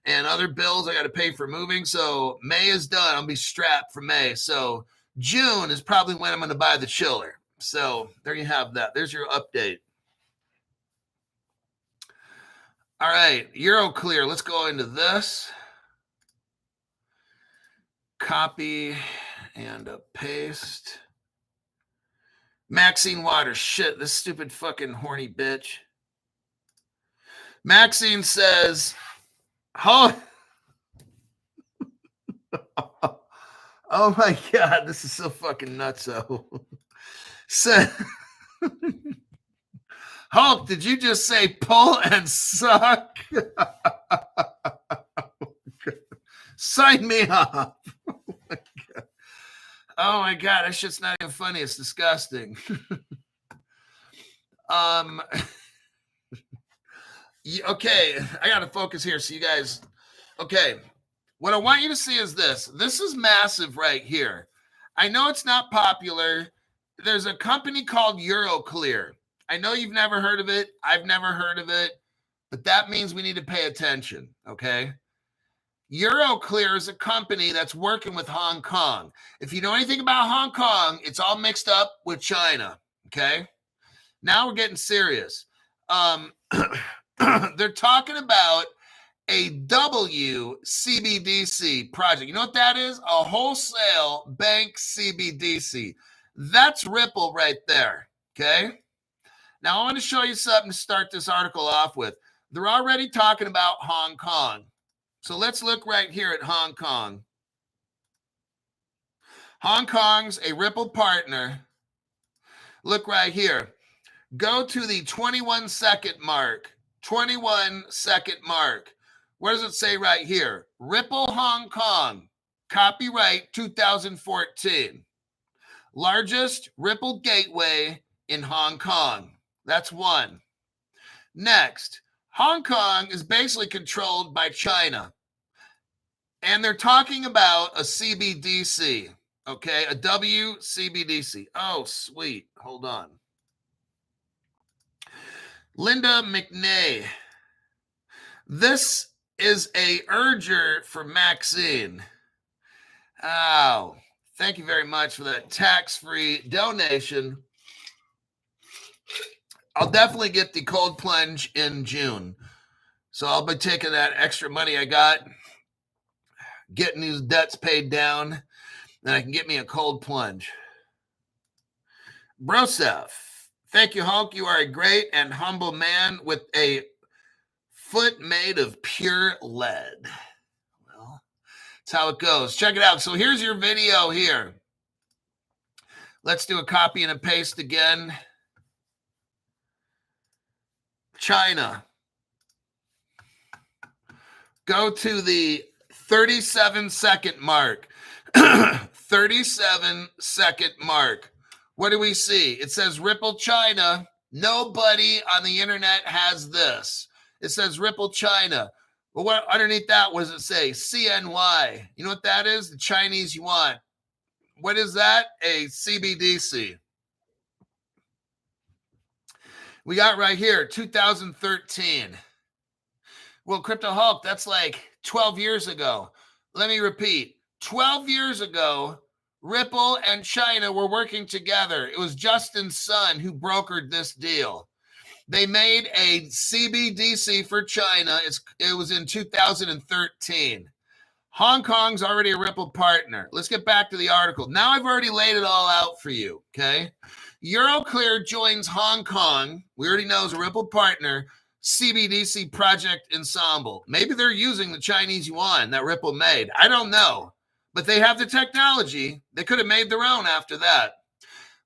and other bills I got to pay for moving. So May is done. I'll be strapped for May. So June is probably when I'm going to buy the chiller. So there you have that. There's your update. All right, Euroclear. Let's go into this. Copy and a paste. Maxine Waters. Shit, this stupid fucking horny bitch. Maxine says, oh, oh my God, this is so fucking nutso. So, Hulk, did you just say pull and suck? Sign me up. Oh my God, that shit's not even funny. It's disgusting. Okay, I got to focus here. So you guys, okay, what I want you to see is this. This is massive right here. I know it's not popular. There's a company called Euroclear. I know you've never heard of it. I've never heard of it, but that means we need to pay attention, okay? Euroclear is a company that's working with Hong Kong. If you know anything about Hong Kong, it's all mixed up with China, okay? Now we're getting serious. They're talking about a WCBDC project. You know what that is? A wholesale bank CBDC. That's Ripple right there, okay? Now I want to show you something to start this article off with. They're already talking about Hong Kong. So let's look right here at Hong Kong. Hong Kong's a Ripple partner. Look right here. Go to the 21-second mark. 21-second mark. What does it say right here? Ripple Hong Kong, copyright 2014. Largest Ripple gateway in Hong Kong. That's one. Next, Hong Kong is basically controlled by China. And they're talking about a CBDC, okay? A WCBDC. Oh, sweet. Hold on. Linda McNay. This is a urger for Maxine. Oh, thank you very much for that tax-free donation. I'll definitely get the cold plunge in June. So I'll be taking that extra money I got, getting these debts paid down, then I can get me a cold plunge. Brosef, thank you, Hulk. You are a great and humble man with a foot made of pure lead. Well, that's how it goes. Check it out. So here's your video here. Let's do a copy and a paste again. China. Go to the 37-second mark. 37-second mark. What do we see? It says Ripple China. Nobody on the internet has this. It says Ripple China. Well, what underneath that, what does it say? CNY. You know what that is? The Chinese yuan. What is that? A CBDC. We got right here, 2013. Well, Crypto Hulk, that's like 12 years ago. Let me repeat. 12 years ago, Ripple and China were working together. It was Justin Sun who brokered this deal. They made a CBDC for China. It was in 2013. Hong Kong's already a Ripple partner. Let's get back to the article. Now I've already laid it all out for you, okay? Euroclear joins Hong Kong. We already know is a Ripple partner. CBDC project ensemble. Maybe they're using the Chinese yuan that Ripple made. I don't know. But they have the technology. They could have made their own after that.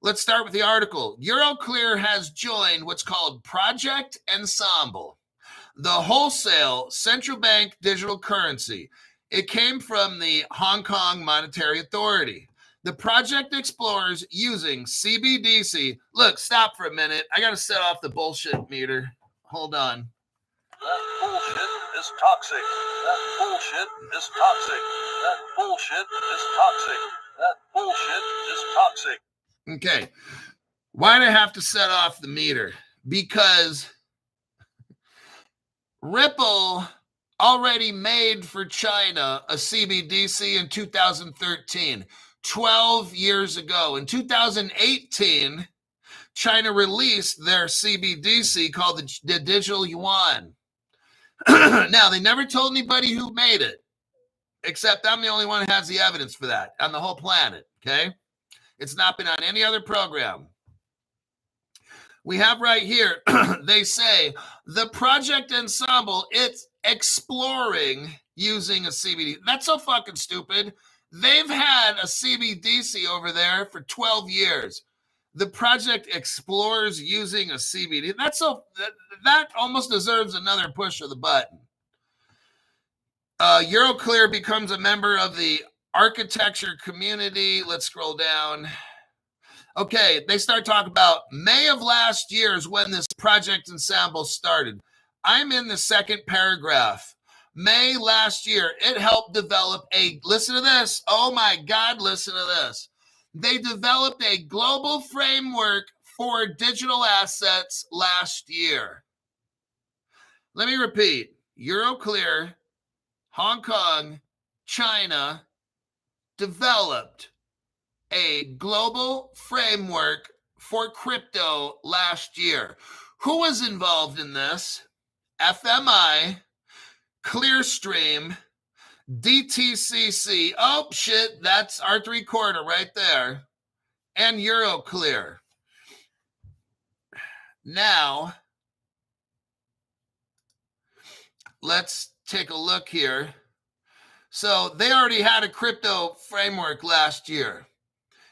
Let's start with the article. Euroclear has joined what's called Project Ensemble, the wholesale central bank digital currency. It came from the Hong Kong Monetary Authority. The project explores using CBDC. Look, stop for a minute. I got to set off the bullshit meter. Hold on. That bullshit is toxic. That bullshit is toxic. That bullshit is toxic. That bullshit is toxic. Okay. Why do I have to set off the meter? Because Ripple already made for China a CBDC in 2013, 12 years ago. In 2018, China released their CBDC called the digital yuan. Now, they never told anybody who made it, except I'm the only one who has the evidence for that on the whole planet, okay? It's not been on any other program. We have right here, they say, the project ensemble, it's exploring using a CBD. That's so fucking stupid. They've had a CBDC over there for 12 years. The project explores using a CBD. That almost deserves another push of the button. Euroclear becomes a member of the architecture community. Let's scroll down. Okay, they start talking about May of last year is when this project ensemble started. I'm in the second paragraph. May last year, it helped develop listen to this. Oh my God, listen to this. They developed a global framework for digital assets last year. Let me repeat. Euroclear, Hong Kong, China developed a global framework for crypto last year. Who was involved in this? FMI, Clearstream, DTCC. Oh, shit, that's our three-quarter right there. And Euroclear. Now, let's take a look here. So they already had a crypto framework last year.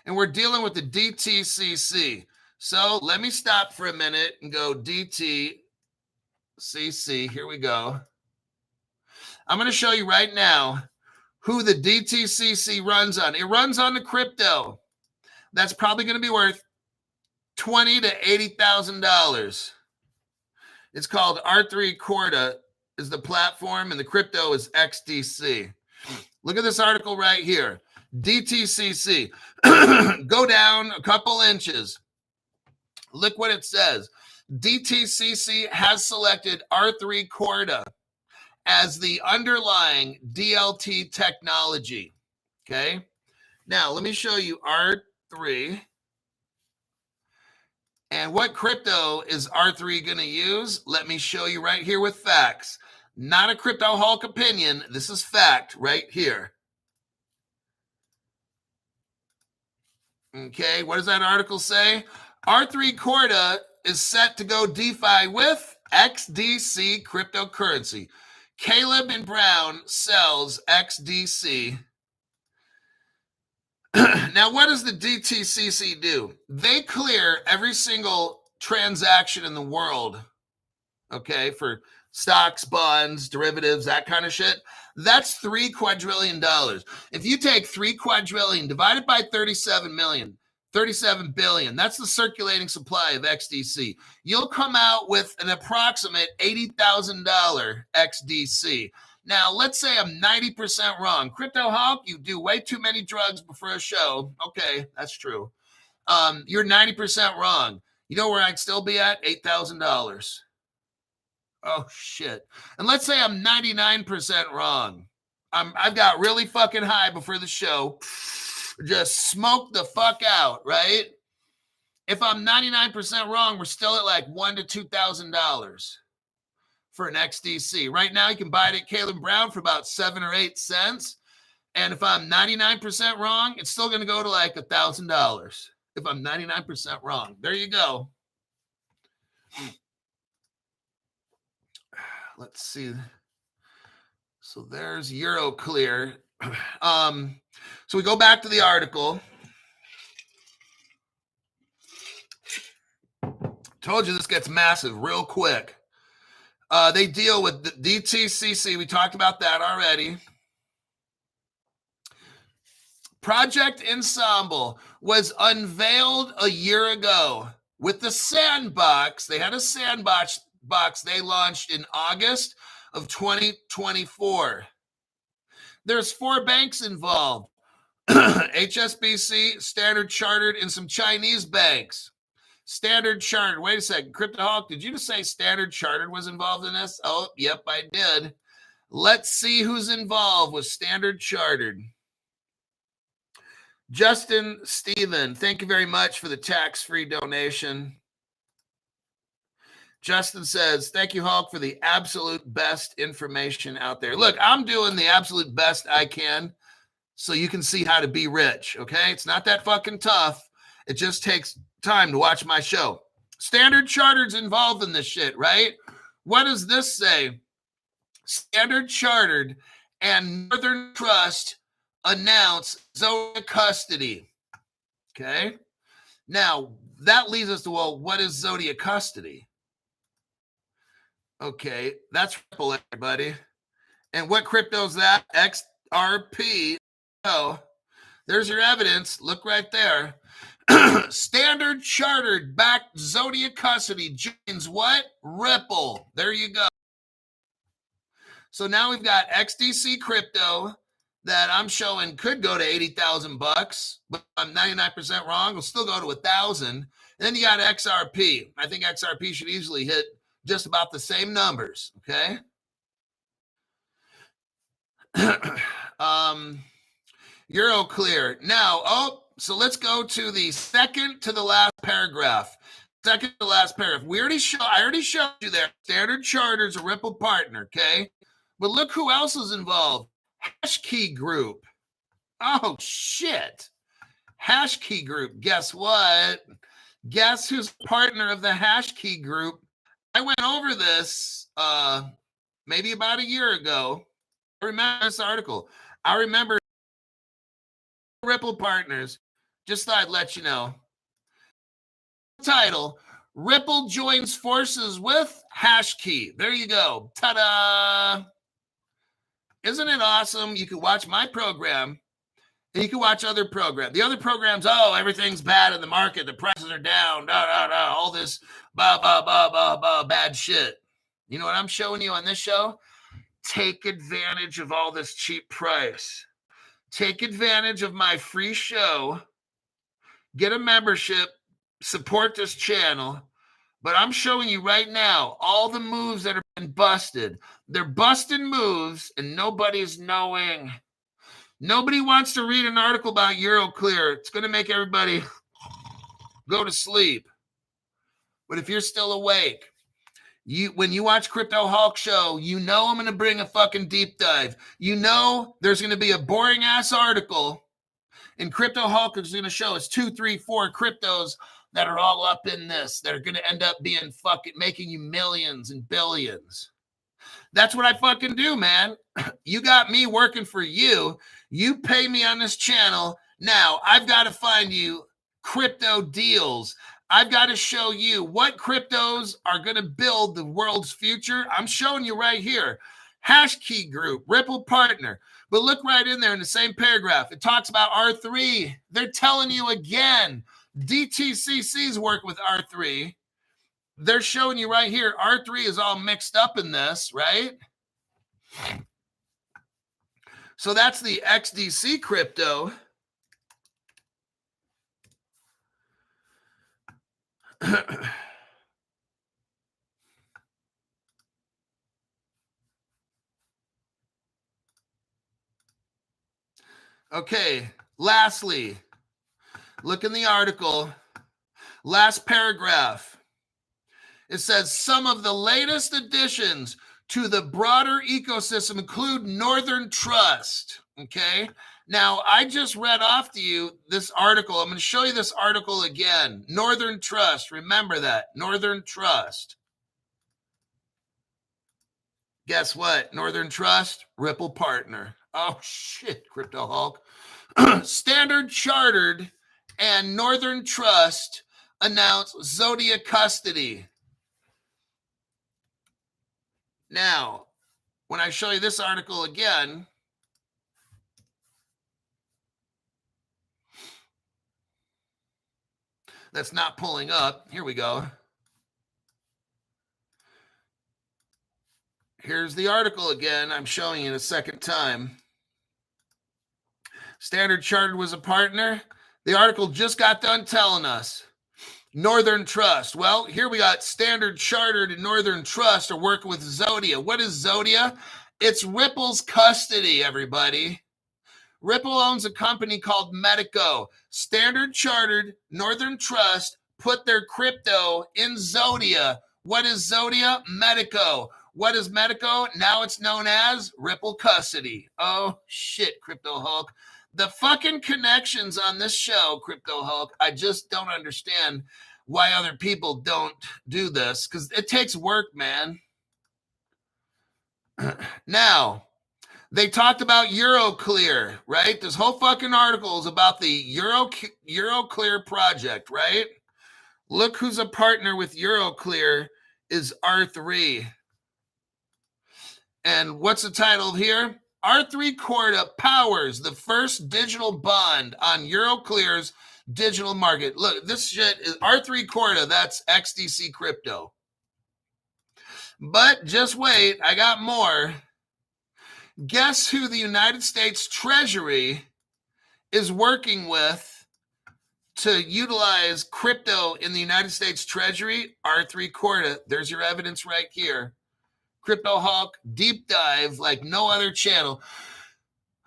And we're dealing with the DTCC. So let me stop for a minute and go DTCC. Here we go. I'm going to show you right now who the DTCC runs on. It runs on the crypto. That's probably going to be worth $20,000 to $80,000. It's called R3 Corda is the platform, and the crypto is XDC. Look at this article right here. DTCC. Go down a couple inches. Look what it says. DTCC has selected R3 Corda as the underlying DLT technology. Okay. Now, let me show you R3. And what crypto is R3 going to use? Let me show you right here with facts. Not a Crypto Hulk opinion. This is fact right here. Okay, what does that article say? R3 Corda is set to go DeFi with XDC cryptocurrency. Caleb and Brown sells XDC. Now, what does the DTCC do? They clear every single transaction in the world, okay, for stocks, bonds, derivatives, that kind of shit. That's $3 quadrillion. If you take 3 quadrillion divided by 37 billion, that's the circulating supply of XDC. You'll come out with an approximate $80,000 XDC. Now, let's say I'm 90% wrong. Crypto Hulk, you do way too many drugs before a show. Okay, that's true. You're 90% wrong. You know where I'd still be at? $8,000. Oh, shit. And let's say I'm 99% wrong. I've got really fucking high before the show. Just smoke the fuck out, right? If I'm 99% wrong, we're still at like $1,000 to $2,000 for an XDC. Right now, you can buy it at Caleb Brown for about 7 or 8 cents. And if I'm 99% wrong, it's still going to go to like $1,000 if I'm 99% wrong. There you go. Let's see. So there's Euroclear. So we go back to the article. Told you this gets massive real quick. They deal with the DTCC. We talked about that already. Project Ensemble was unveiled a year ago with the sandbox. They had a sandbox they launched in August of 2024. There's 4 banks involved. HSBC, Standard Chartered, and some Chinese banks. Standard Chartered. Wait a second. Crypto Hulk, did you just say Standard Chartered was involved in this? Oh, yep, I did. Let's see who's involved with Standard Chartered. Justin Stephen, thank you very much for the tax-free donation. Justin says, thank you, Hulk, for the absolute best information out there. Look, I'm doing the absolute best I can so you can see how to be rich, okay? It's not that fucking tough. It just takes time to watch my show. Standard Chartered's involved in this shit, right? What does this say? Standard Chartered and Northern Trust announce Zodia custody. Okay. Now, that leads us to, well, what is Zodia custody? Okay, that's Ripple, everybody. And what crypto is that? XRP. Oh, there's your evidence. Look right there. Standard Chartered backed Zodia custody joins what? Ripple. There you go. So now we've got XDC crypto that I'm showing could go to $80,000, but I'm 99% wrong. It'll still go to 1,000. And then you got XRP. I think XRP should easily hit just about the same numbers. Okay. Euroclear. Now, so let's go to the second to the last paragraph. Second to the last paragraph. I already showed you there. Standard Chartered's a Ripple partner, okay? But look who else is involved. Hashkey Group. Oh, shit. Hashkey Group. Guess what? Guess who's partner of the Hashkey Group? I went over this maybe about a year ago. I remember this article. I remember Ripple partners. Just thought I'd let you know. Title, Ripple joins forces with Hashkey. There you go. Ta-da! Isn't it awesome? You can watch my program and you can watch other programs. The other programs, oh, everything's bad in the market. The prices are down, all this bad shit. You know what I'm showing you on this show? Take advantage of all this cheap price. Take advantage of my free show. Get a membership. Support this channel. But I'm showing you right now all the moves that have been busted. They're busted moves and nobody's knowing. Nobody wants to read an article about Euroclear. It's going to make everybody go to sleep. But if you're still awake, when you watch Crypto Hulk show, you know I'm going to bring a fucking deep dive. You know there's going to be a boring ass article, and Crypto Hulk is going to show us 2, 3, 4 cryptos that are all up in this, that are going to end up being fucking making you millions and billions. That's what I fucking do, man. You got me working for you. You pay me on this channel. Now I've got to find you crypto deals. I've got to show you what cryptos are going to build the world's future. I'm showing you right here. Hashkey Group, Ripple Partner. But look right in there in the same paragraph. It talks about R3. They're telling you again, DTCC's work with R3. They're showing you right here, R3 is all mixed up in this, right? So that's the XDC crypto. Okay, lastly, look in the article, last paragraph. It says some of the latest additions to the broader ecosystem include Northern Trust. Okay. Now, I just read off to you this article. I'm going to show you this article again. Northern Trust. Remember that. Northern Trust. Guess what? Northern Trust, Ripple Partner. Oh, shit, Crypto Hulk. Standard Chartered and Northern Trust announced Zodia custody. Now, when I show you this article again, that's not pulling up. Here we go. Here's the article again. I'm showing you the second time. Standard Chartered was a partner. The article just got done telling us. Northern Trust. Well, here we got Standard Chartered and Northern Trust are working with Zodia. What is Zodia? It's Ripple's custody, everybody. Ripple owns a company called Medico. Standard Chartered, Northern Trust put their crypto in Zodia. What is Zodia? Medico. What is Medico? Now it's known as Ripple Custody. Oh, shit, Crypto Hulk. The fucking connections on this show, Crypto Hulk, I just don't understand why other people don't do this, because it takes work, man. Now, they talked about Euroclear, right? This whole fucking article is about the Euroclear project, right? Look who's a partner with Euroclear is R3. And what's the title here? R3 Corda powers the first digital bond on Euroclear's digital market. Look, this shit is R3 Corda. That's XDC crypto. But just wait, I got more. Guess who the United States Treasury is working with to utilize crypto in the United States Treasury? R3 Corda. There's your evidence right here. Crypto Hulk, deep dive like no other channel.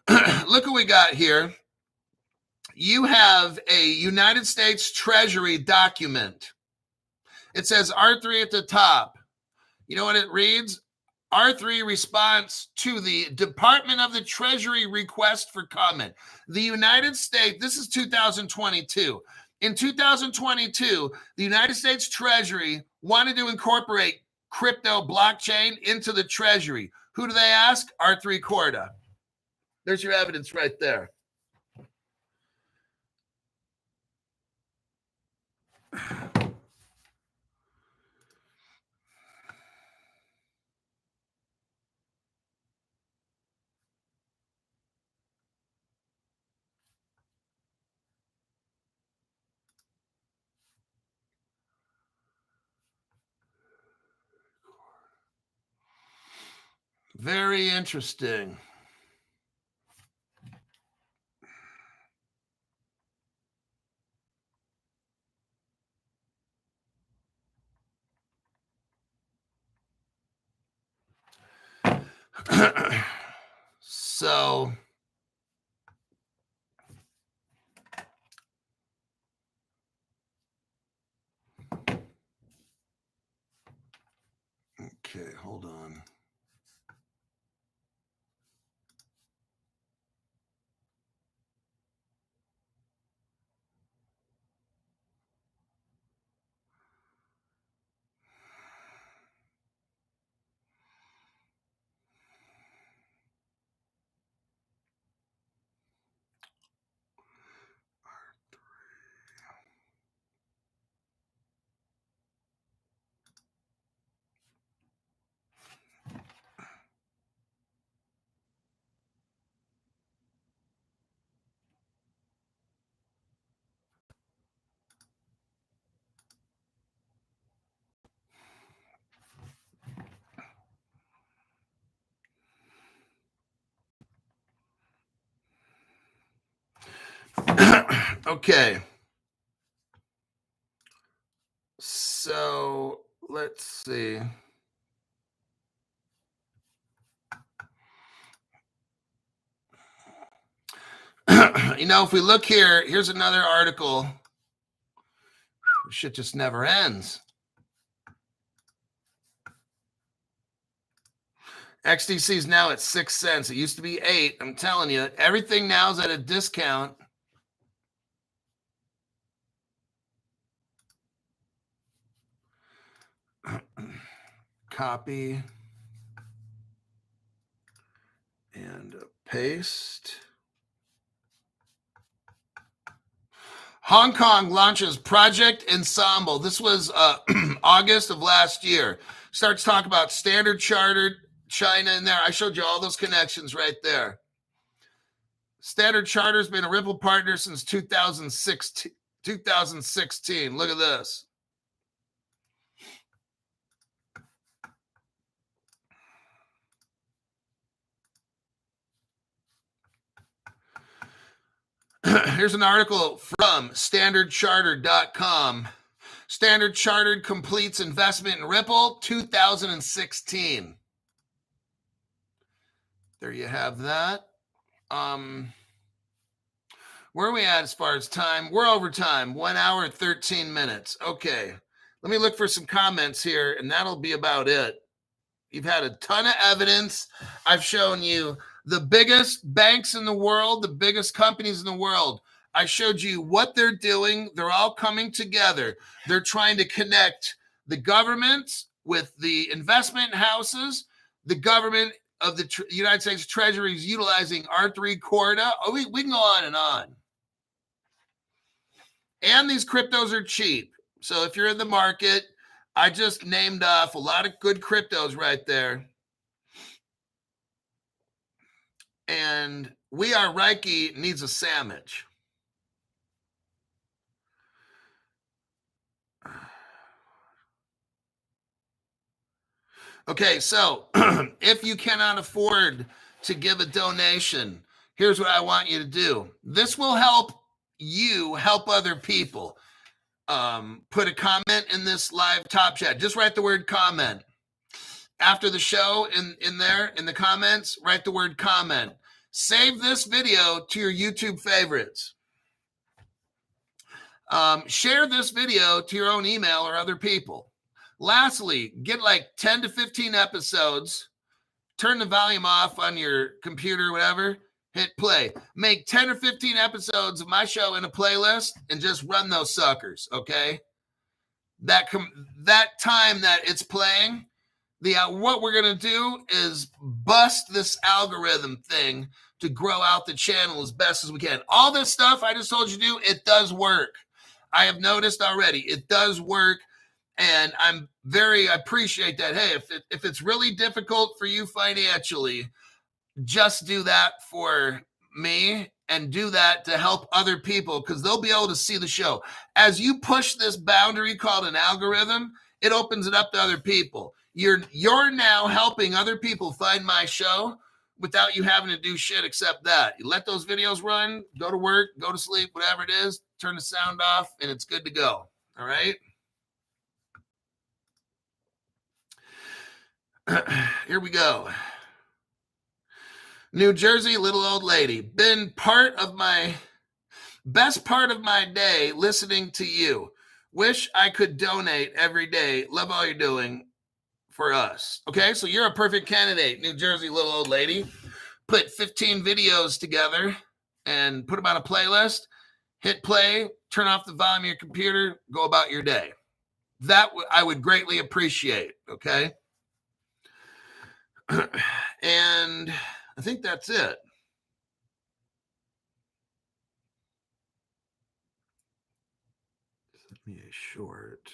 Look what we got here. You have a United States Treasury document. It says R3 at the top. You know what it reads? R3 response to the Department of the Treasury request for comment. The United States, this is 2022. In 2022, the United States Treasury wanted to incorporate crypto blockchain into the Treasury. Who do they ask? R3 Corda. There's your evidence right there. Very interesting. So okay, hold on. Okay. So let's see. You know, if we look here, here's another article. Shit just never ends. XDC is now at 6 cents. It used to be 8. I'm telling you, everything now is at a discount. Copy and paste. Hong Kong launches Project Ensemble. This was August of last year. Starts talking about Standard Chartered, China in there. I showed you all those connections right there. Standard Charter's been a Ripple partner since 2016. Look at this. Here's an article from standardchartered.com. Standard Chartered completes investment in Ripple 2016. There you have that. Where are we at as far as time? We're over time, 1 hour and 13 minutes. Okay, let me look for some comments here, and that'll be about it. You've had a ton of evidence. I've shown you the biggest banks in the world, the biggest companies in the world. I showed you what they're doing. They're all coming together. They're trying to connect the government with the investment houses. The government of the United States Treasury is utilizing R3 Corda. Oh, we can go on and on. And these cryptos are cheap. So if you're in the market, I just named off a lot of good cryptos right there. And We Are Reiki needs a sandwich. Okay, so if you cannot afford to give a donation, here's what I want you to do. This will help you help other people. Put a comment in this live top chat. Just write the word comment. After the show, in there, in the comments, write the word comment. Save this video to your YouTube favorites. Share this video to your own email or other people. Lastly, get like 10 to 15 episodes. Turn the volume off on your computer, whatever. Hit play. Make 10 or 15 episodes of my show in a playlist and just run those suckers, okay? That time that it's playing, what we're going to do is bust this algorithm thing to grow out the channel as best as we can. All this stuff I just told you to do, it does work. I have noticed already. It does work. And I appreciate that. Hey, if it's really difficult for you financially, just do that for me and do that to help other people because they'll be able to see the show. As you push this boundary called an algorithm, it opens it up to other people. You're now helping other people find my show without you having to do shit except that. You let those videos run, go to work, go to sleep, whatever it is, turn the sound off, and it's good to go. All right? Here we go. New Jersey, little old lady. Been best part of my day listening to you. Wish I could donate every day. Love all you're doing for us. Okay, so you're a perfect candidate, New Jersey, little old lady. Put 15 videos together and put them on a playlist. Hit play, turn off the volume of your computer, go about your day. That I would greatly appreciate, okay? And I think that's it. Send me a short.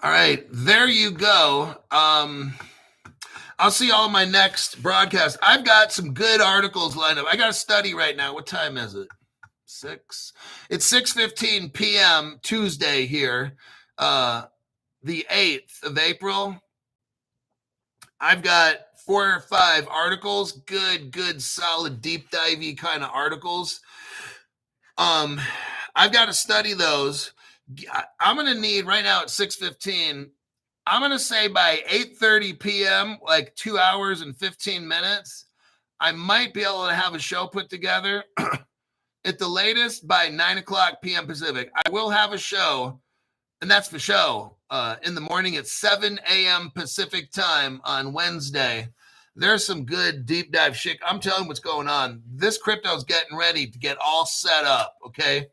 All right, there you go. I'll see all my next broadcast. I've got some good articles lined up. I got a study right now. What time is it? 6. It's 6:15 p.m. Tuesday here, the 8th of April. I've got 4 or 5 articles, good, solid, deep divey kind of articles. I've got to study those. I'm going to need right now at 6:15. I'm going to say by 8:30 p.m., like 2 hours and 15 minutes, I might be able to have a show put together. At the latest by 9 o'clock p.m. Pacific. I will have a show, and that's the show, in the morning at 7 a.m. Pacific time on Wednesday. There's some good deep dive shit. I'm telling you what's going on. This crypto's getting ready to get all set up, okay?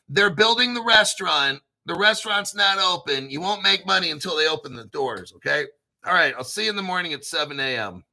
They're building the restaurant. The restaurant's not open. You won't make money until they open the doors, okay? All right, I'll see you in the morning at 7 a.m.